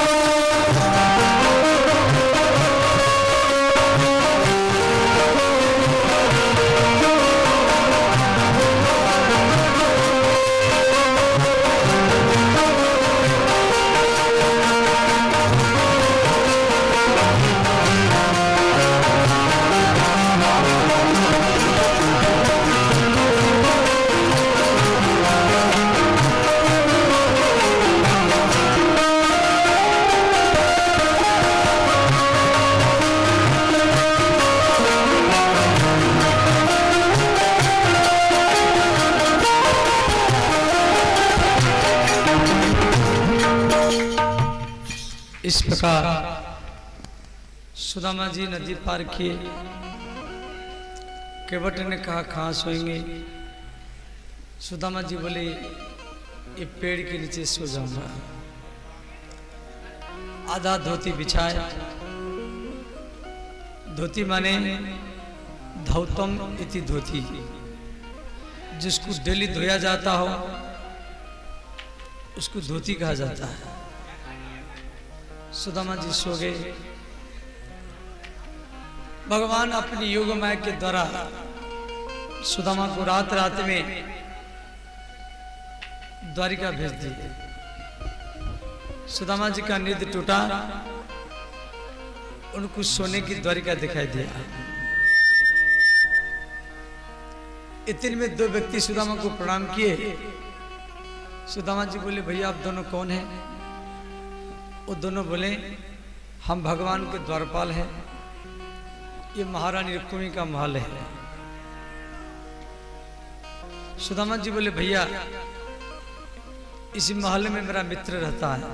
इस प्रकार सुदामा जी नदी पार किए। केवट ने कहा कहाँ सोएंगे? सुदामा जी बोले ये पेड़ के नीचे सो जाऊंगा। आधा धोती बिछाए। धोती माने धौतम इति धोती, जिसको डेली धोया जाता हो उसको धोती कहा जाता है। सुदामा जी सो गए। भगवान अपनी योग माया के द्वारा सुदामा को रात रात में द्वारिका भेज दिए। सुदामा जी का नींद टूटा, उनको सोने की द्वारिका दिखाई दिया। इतने में दो व्यक्ति सुदामा को प्रणाम किए। सुदामा जी बोले भैया आप दोनों कौन हैं? वो दोनों बोले हम भगवान के द्वारपाल हैं, ये महारानी रुक्मिणी का महल है। सुदामा जी बोले भैया इसी महल में मेरा मित्र रहता है।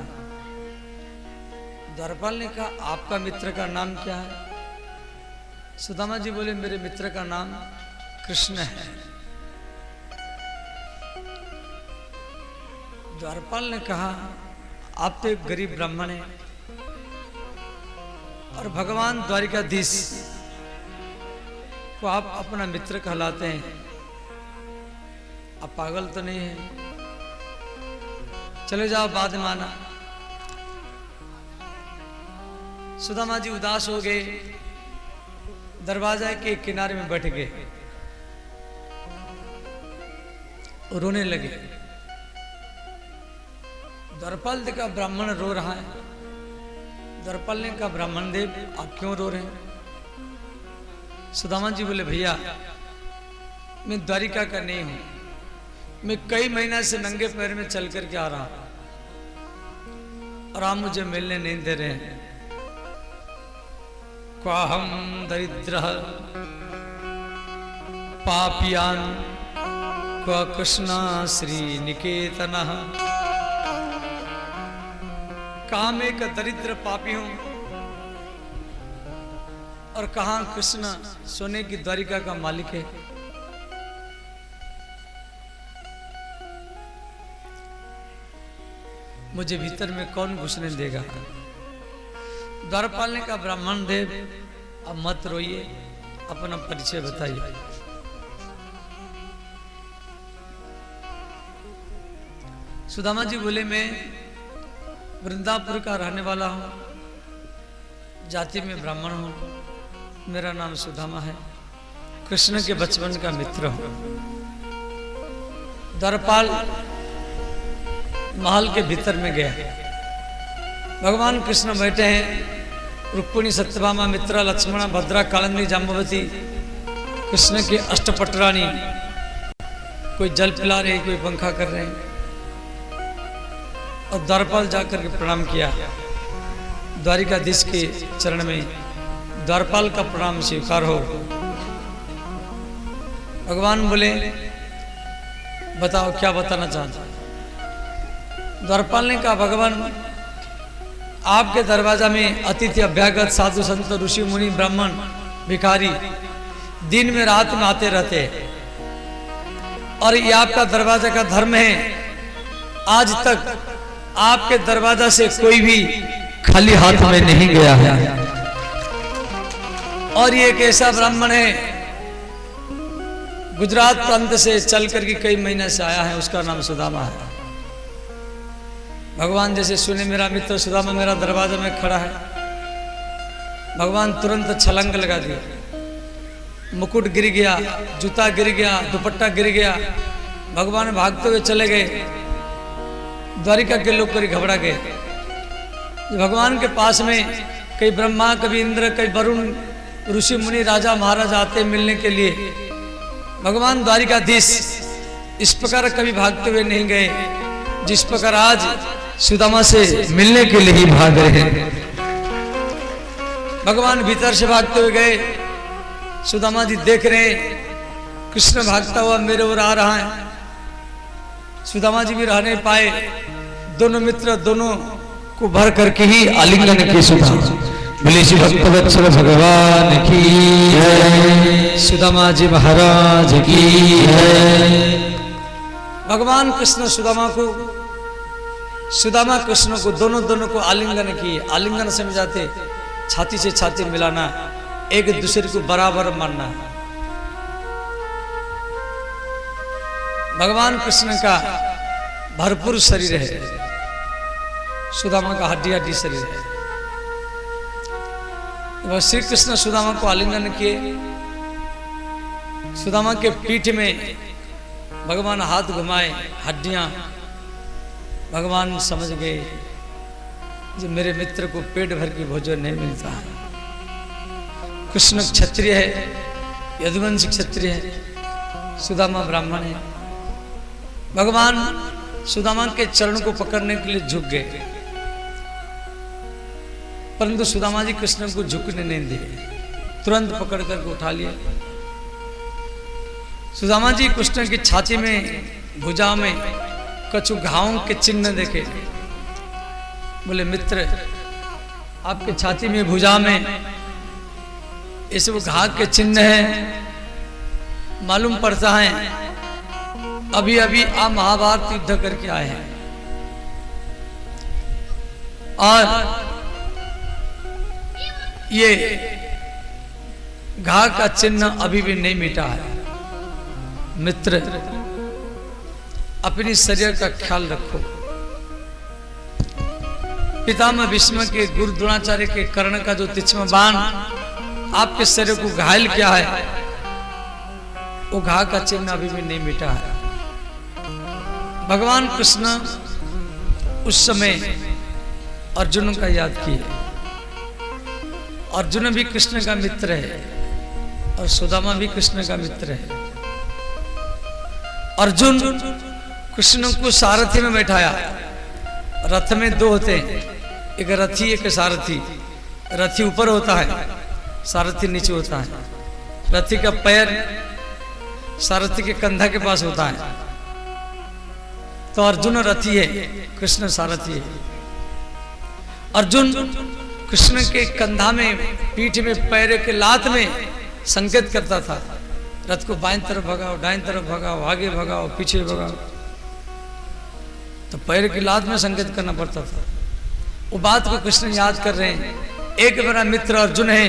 द्वारपाल ने कहा आपका मित्र का नाम क्या है? सुदामा जी बोले मेरे मित्र का नाम कृष्ण है। द्वारपाल ने कहा आप तो एक गरीब ब्राह्मण हैं और भगवान द्वारिकाधीश को आप अपना मित्र कहलाते हैं, आप पागल तो नहीं है? चले जाओ, बाद में आना। सुदामा जी उदास हो गए, दरवाजा के किनारे में बैठ गए, रोने लगे। द्वारपाल देखा ब्राह्मण रो रहा है। द्वारपाल ने कहा ब्राह्मण देव आप क्यों रो रहे हैं? सुदामा जी बोले भैया मैं द्वारिका का नहीं हूं, मैं कई महीना से नंगे पैर में चल करके आ रहा हूं और आप मुझे मिलने नहीं दे रहे हैं। क्वाहम दरिद्र पापियान क्व कृष्ण श्री निकेतन। कहा मैं एक दरिद्र पापी हूं और कहा कृष्ण सोने की द्वारिका का मालिक है। मुझे भीतर में कौन घुसने देगा? द्वारपाल ने कहा ब्राह्मण देव अब मत रोइए, अपना परिचय बताइए। सुदामा जी बोले मैं वृंदापुर का रहने वाला हूं, जाति में ब्राह्मण हूं, मेरा नाम सुदामा है, कृष्ण के बचपन का मित्र हूं। द्वारपाल महल के भीतर में गया। भगवान कृष्ण बैठे हैं, रुक्मिणी सत्यभामा मित्रा लक्ष्मणा भद्रा कालिंदी जाम्बवती कृष्ण के अष्टपटरानी, कोई जल पिला रहे, कोई पंखा कर रहे हैं। और द्वारपाल जाकर के प्रणाम किया। द्वारिकाधीश के चरण में द्वारपाल का प्रणाम स्वीकार हो। भगवान बोले बताओ क्या बताना चाहते? द्वारपाल ने कहा भगवान आपके दरवाजा में अतिथि अभ्यागत साधु संत ऋषि मुनि ब्राह्मण भिखारी दिन में रात में आते रहते हैं और ये आपका दरवाजा का धर्म है। आज तक आपके दरवाजा से कोई भी खाली हाथ में नहीं गया है। और ये एक ऐसा ब्राह्मण है गुजरात प्रांत से चल करके कई महीने से आया है, उसका नाम सुदामा है। भगवान जैसे सुने मेरा मित्र सुदामा मेरा दरवाजा में खड़ा है, भगवान तुरंत छलांग लगा दिया। मुकुट गिर गया, जूता गिर गया, दुपट्टा गिर गया। भगवान भागते हुए चले गए। द्वारिका के लोग कभी घबरा गए। भगवान के पास में कई ब्रह्मा, कभी इंद्र, कई वरुण, ऋषि मुनि, राजा महाराज आते मिलने के लिए। भगवान द्वारिकाधीश इस प्रकार कभी भागते हुए नहीं गए जिस प्रकार आज सुदामा से मिलने के लिए ही भाग रहे हैं। भगवान भीतर से भागते हुए गए। सुदामा जी देख रहे हैं कृष्ण भागता हुआ मेरे ओर आ रहा है। सुदामा जी भी रह नहीं पाए। दोनों मित्र दोनों को भर करके ही आलिंगन की सुदामा। बोले श्री भक्तवत्सल भगवान की जय, सुदामा जी महाराज की जय। भगवान कृष्ण सुदामा कृष्ण को दोनों को आलिंगन किए। आलिंगन समझाते छाती से छाती मिलाना, एक दूसरे को बराबर मानना। भगवान कृष्ण का भरपूर शरीर है, सुदामा का हड्डी हड्डी शरीर है। वह श्री कृष्ण सुदामा को आलिंगन किए। सुदामा के पीठ में भगवान हाथ घुमाए, हड्डियां। भगवान समझ गए जो मेरे मित्र को पेट भर के भोजन नहीं मिलता है। कृष्ण क्षत्रिय है, यदुवंशी क्षत्रिय है, सुदामा ब्राह्मण है। भगवान सुदामा के चरण को पकड़ने के लिए झुक गए, परंतु सुदामा जी कृष्ण को झुकने नहीं दिए, तुरंत पकड़ करके उठा लिए। सुदामा जी कृष्ण की छाती में, भुजा में कछु घावों के चिन्ह देखे। बोले मित्र आपके छाती में, भुजा में ये सब घाव के चिन्ह है। मालूम पड़ता है अभी अभी आप महाभारत युद्ध करके आए हैं और ये घाव का चिन्ह अभी भी नहीं मिटा है। मित्र अपनी शरीर का ख्याल रखो। पितामह भीष्म के गुरु द्रोणाचार्य के कर्ण का जो तीक्ष्ण बाण आपके शरीर को घायल किया है, वो घाव का चिन्ह अभी भी नहीं मिटा है। भगवान कृष्ण उस समय अर्जुन का याद किए। अर्जुन भी कृष्ण का मित्र है और सुदामा भी कृष्ण का मित्र है। अर्जुन कृष्ण को सारथी में बैठाया। रथ में दो होते हैं, एक रथी एक सारथी। रथी ऊपर होता है, सारथी नीचे होता है। रथी का पैर सारथी के कंधा के पास होता है। तो अर्जुन रथी है, कृष्ण सारथी है। अर्जुन कृष्ण के कंधा में, पीठ में, पैर के लात में संकेत करता था, रथ को बाएं तरफ भगाओ, दाएं तरफ भगाओ, आगे भगाओ, पीछे भगाओ। तो पैर की लात में संकेत करना पड़ता था। वो बात को कृष्ण याद कर रहे हैं। एक मेरा मित्र अर्जुन है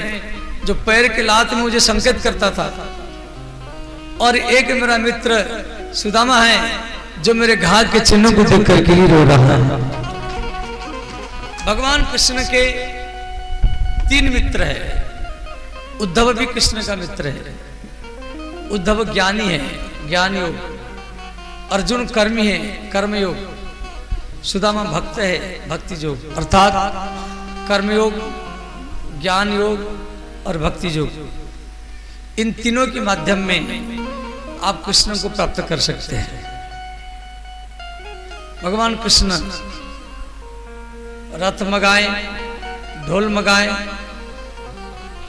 जो पैर के लात में मुझे संकेत करता था, और एक मेरा मित्र सुदामा है जो मेरे घाव के चिन्हों को देख करके ही रो रहा है। भगवान कृष्ण के 3 मित्र है। उद्धव भी कृष्ण का मित्र है। उद्धव ज्ञानी है, ज्ञान योग। अर्जुन कर्मी है, कर्म योग। सुदामा भक्त है, भक्ति योग, अर्थात कर्मयोग, ज्ञान योग और भक्ति योग। इन तीनों के माध्यम में आप कृष्ण को प्राप्त कर सकते हैं। भगवान कृष्ण रथ मंगाए, ढोल मंगाए,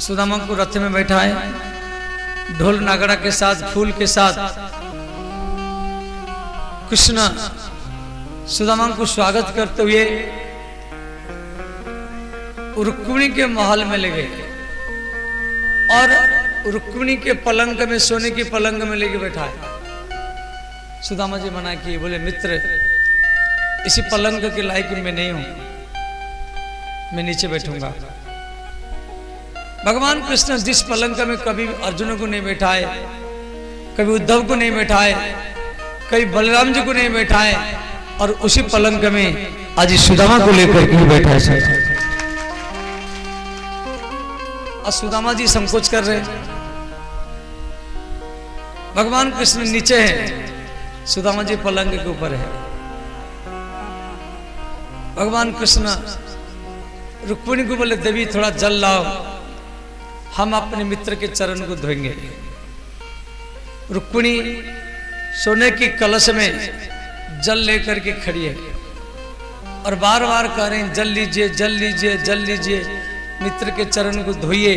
सुदामा को रथ में बैठाए, ढोल नागड़ा के साथ, फूल के साथ कृष्ण सुदामा को स्वागत करते हुए रुक्मिणी के महल में ले गए और रुक्मिणी के पलंग में, सोने की पलंग में लेके बैठाए। सुदामा जी मना किए, बोले मित्र इसी पलंग के लायक मैं नहीं हूं, मैं नीचे बैठूंगा। भगवान कृष्ण जिस पलंग में कभी अर्जुन को नहीं बैठाए, कभी उद्धव को नहीं बैठाए, कभी बलराम जी को नहीं बैठाए, और उसी पलंग में आज सुदामा को लेकर के बैठा है। और सुदामा जी संकोच कर रहे हैं। भगवान कृष्ण नीचे है, सुदामा जी पलंग के ऊपर है। भगवान कृष्ण रुक्मिणी को बोले देवी थोड़ा जल लाओ, हम अपने मित्र के चरण को धोएंगे। रुक्मिणी सोने की कलश में जल लेकर के खड़ी है और बार बार कह रहे हैं जल लीजिए, जल लीजिए, जल लीजिए, मित्र के चरण को धोइए।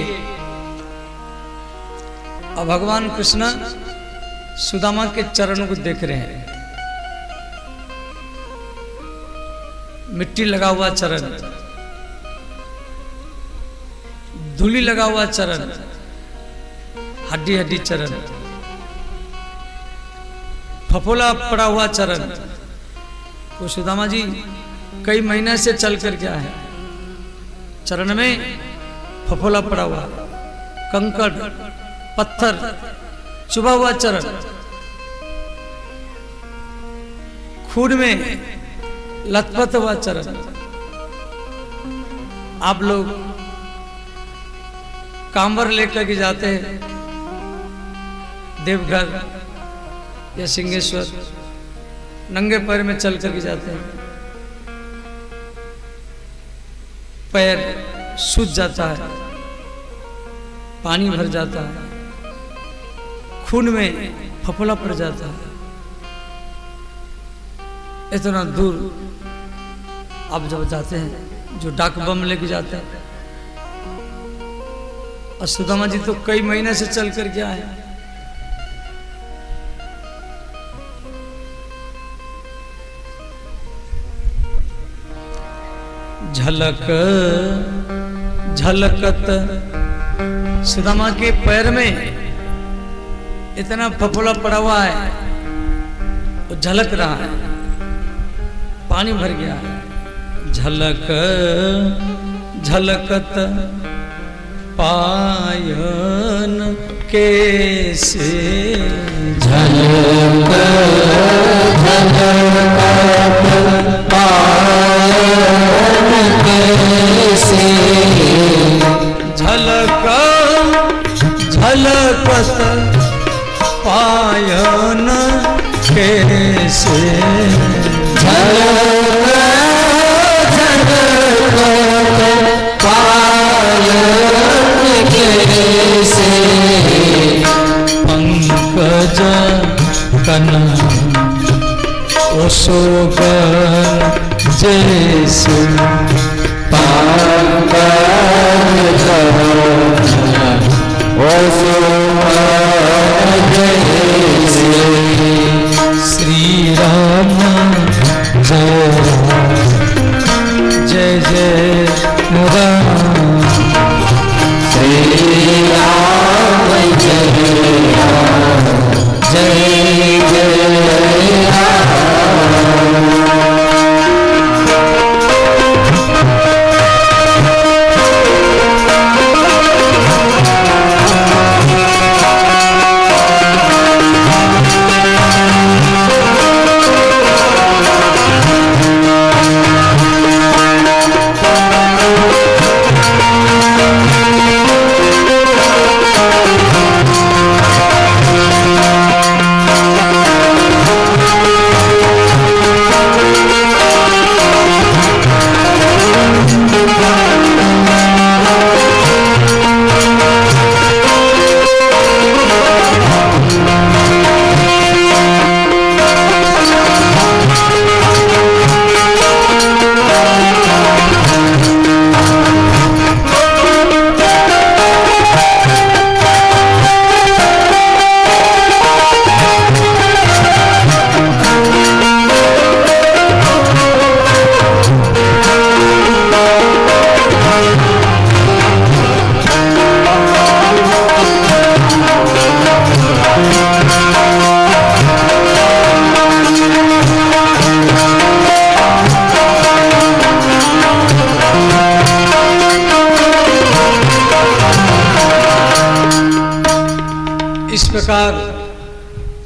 और भगवान कृष्ण सुदामा के चरण को देख रहे हैं। मिट्टी लगा हुआ चरण, धूली लगा हुआ चरण, हड्डी हड्डी चरण, फफोला पड़ा हुआ चरण। तो सुदामा जी कई महीने से चल कर के आए, चरण में फफोला पड़ा हुआ, कंकड़ पत्थर चुभा हुआ चरण, खून में लथपथ हुआ चरण। आप लोग कांवर लेकर के जाते हैं देवघर या सिंहेश्वर, नंगे पैर में चल करके जाते हैं, पैर सूज जाता है, पानी भर जाता है, खून में फफोला पड़ जाता है। इतना दूर आप जब जाते हैं, जो डाक बम लेके जाते हैं, और सुदामा जी तो कई महीने से चल करके आए। झलक झलकत सुदामा के पैर में इतना फफोला पड़ा हुआ है, वो झलक रहा है, पानी भर गया है। झलक झलकत पायन कैसे, झलक झलकत पायन कैसे, झलक झलकत पायन कैसे, झलक झलकत पायन कैसे, पंकज कना ओसोग जैसे, पंकज वसुमान जैसे श्री राम जय जय जय राम श्री राम जय राम जय जय राम।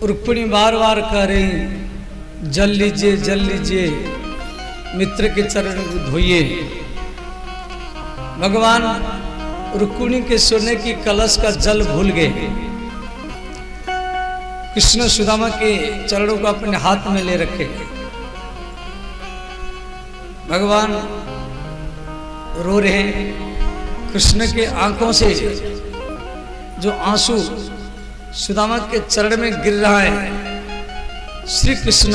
रुक्मिणी बार बार कह रही, जल लीजिए मित्र के चरण को धोइए। भगवान रुक्मिणी के सोने की कलश का जल भूल गए। कृष्ण सुदामा के चरणों को अपने हाथ में ले रखे। भगवान रो रहे। कृष्ण के आंखों से जो आंसू सुदामा के चरण में गिर रहा है, श्री कृष्ण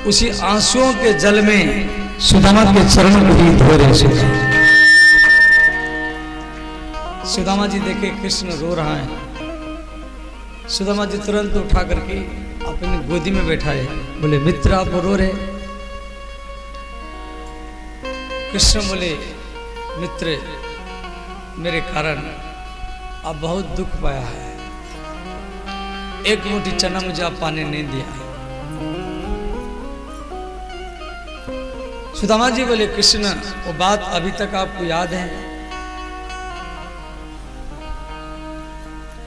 उसी आंसुओं के जल में सुदामा के चरण को ही धो रहे। सुदामा जी देखे कृष्ण रो रहा है। सुदामा जी तुरंत उठा करके अपनी गोदी में बैठाए। बोले, मित्र आप रो रहे? कृष्ण बोले, मित्र मेरे कारण आप बहुत दुख पाया है। एक मुट्ठी चना मुझे आप पाने नहीं दिया। सुदामा जी बोले, कृष्ण वो बात अभी तक आपको याद है?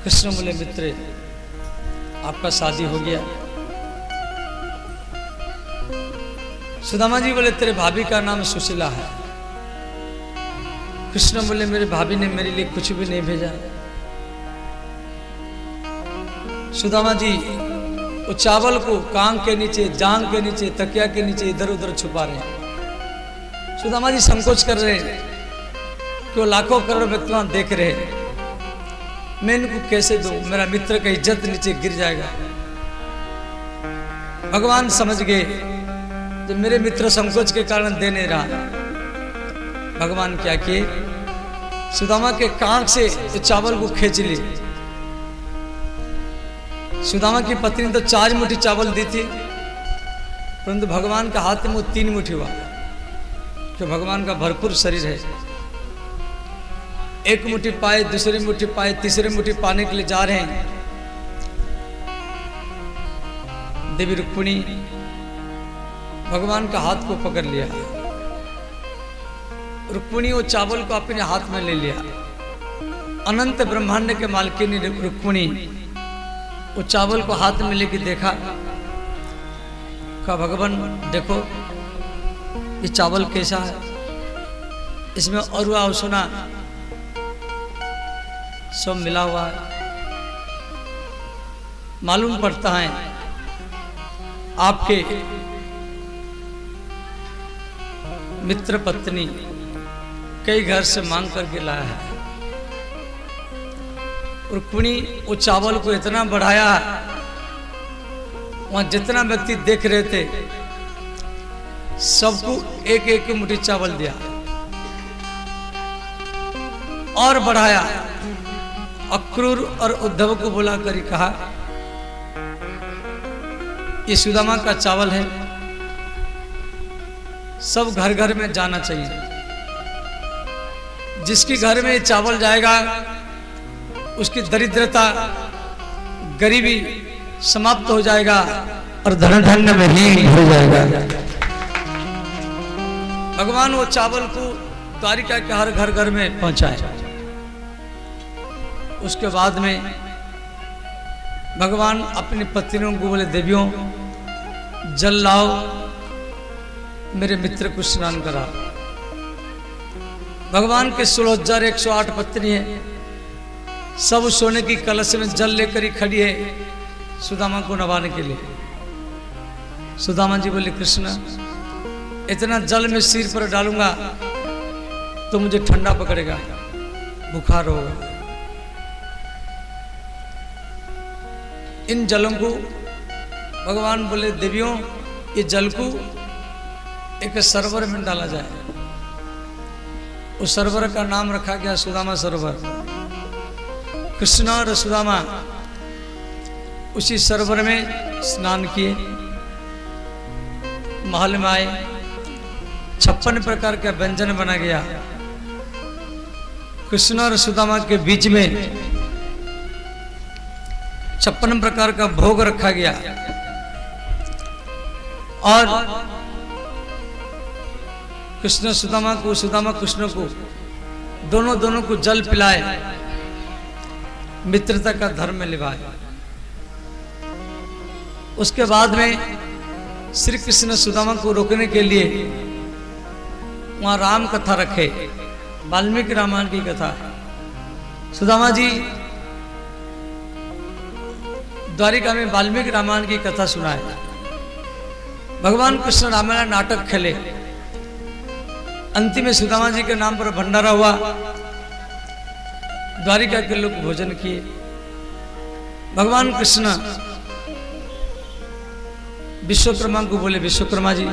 कृष्ण बोले, मित्र आपका शादी हो गया। सुदामा जी बोले, तेरे भाभी का नाम सुशीला है। कृष्ण बोले, मेरे भाभी ने मेरे लिए कुछ भी नहीं भेजा। सुदामा जी वो चावल को कान के नीचे, जांग के नीचे, तकिया के नीचे इधर उधर छुपा रहे हैं। सुदामा जी संकोच कर रहे हैं कि वो लाखों करोड़ व्यक्ति देख रहे हैं, मैं इनको कैसे दूं? मेरा मित्र का इज्जत नीचे गिर जाएगा। भगवान समझ गए कि मेरे मित्र संकोच के कारण दे नहीं रहा। भगवान क्या किए, सुदामा के कान से चावल को खींच लिए। सुदामा की पत्नी तो 4 मुट्ठी चावल दी थी, परंतु भगवान का हाथ में वो 3 मुट्ठी हुआ, जो भगवान का भरपूर शरीर है। एक मुट्ठी पाए, दूसरी मुट्ठी पाए, तीसरी मुट्ठी पाने के लिए जा रहे हैं। देवी रुक्मिणी भगवान का हाथ को पकड़ लिया। रुक्मिणी वो चावल को अपने हाथ में ले लिया। अनंत ब्रह्मांड के मालकिनी रुक्मिणी वो चावल को हाथ में लेके देखा, कहा, भगवान देखो ये चावल कैसा है, इसमें अरुआ उसना सब मिला हुआ है। मालूम पड़ता है आपके मित्र पत्नी कई घर से मांग करके लाया है। रुक्मिणी वो चावल को इतना बढ़ाया, वहां जितना व्यक्ति देख रहे थे सबको एक एक मुट्ठी चावल दिया और बढ़ाया। अक्रूर और उद्धव को बुला कर कहा, ये सुदामा का चावल है, सब घर घर में जाना चाहिए। जिसके घर में ये चावल जाएगा उसकी दरिद्रता, गरीबी समाप्त हो जाएगा और धन धन्य में ही हो जाएगा। भगवान वो चावल को द्वारिका के हर घर घर में पहुंचाए। उसके बाद में भगवान अपनी पत्नियों को बोले, देवियों जल लाओ, मेरे मित्र को स्नान करा। भगवान के 16,108 पत्नी है, सब सोने की कलश में जल लेकर ही खड़ी है सुदामा को नवाने के लिए। सुदामा जी बोले, कृष्ण इतना जल में सिर पर डालूंगा तो मुझे ठंडा पकड़ेगा, बुखार होगा। इन जलों को भगवान बोले, देवियों ये जल को एक सरोवर में डाला जाए। उस सरोवर का नाम रखा गया सुदामा सरोवर। कृष्ण और सुदामा उसी सरोवर में स्नान किए, महल में आए। 56 प्रकार का व्यंजन बना गया। कृष्ण और सुदामा के बीच में 56 प्रकार का भोग रखा गया और कृष्ण सुदामा को, सुदामा कृष्ण को दोनों को जल पिलाए, मित्रता का धर्म निभाए। उसके बाद में श्री कृष्ण सुदामा को रोकने के लिए वहां राम कथा रखे, वाल्मीकि रामायण की कथा। सुदामा जी द्वारिका में वाल्मीकि रामायण की कथा सुनाए। भगवान कृष्ण रामायण नाटक खेले। अंतिम में सुदामा जी के नाम पर भंडारा हुआ। द्वारिका के लोग भोजन किए। भगवान कृष्ण विश्वकर्मा को बोले, विश्वकर्मा जी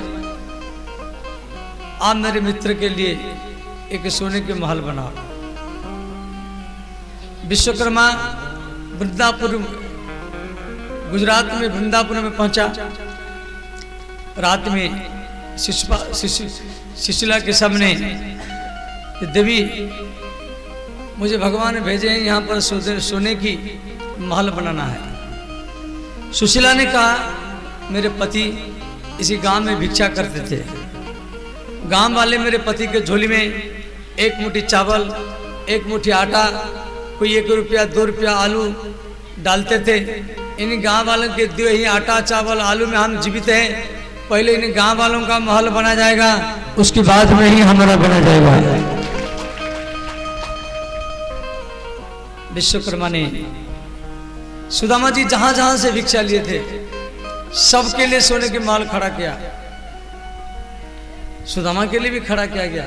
आप मेरे मित्र के लिए एक सोने के महल बनाओ। विश्वकर्मा वृंदापुर, गुजरात में वृंदापुर में पहुंचा। रात में शिशुला के सामने, देवी मुझे भगवान ने भेजे हैं यहाँ पर सोने की महल बनाना है। सुशीला ने कहा, मेरे पति इसी गांव में भिक्षा करते थे। गांव वाले मेरे पति के झोली में 1 मुट्ठी चावल, 1 मुट्ठी आटा, कोई 1 रुपया 2 रुपया आलू डालते थे। इन गांव वालों के दिए ही आटा चावल आलू में हम जीवित हैं। पहले इन गांव वालों का महल बना जाएगा, उसके बाद में ही हमारा बना जाएगा। विश्वकर्मा ने सुदामा जी जहां जहां से भिक्षा लिए थे सबके लिए सोने के महल खड़ा किया। सुदामा के लिए भी खड़ा किया गया,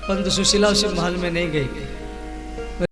परंतु सुशीला उस महल में नहीं गई।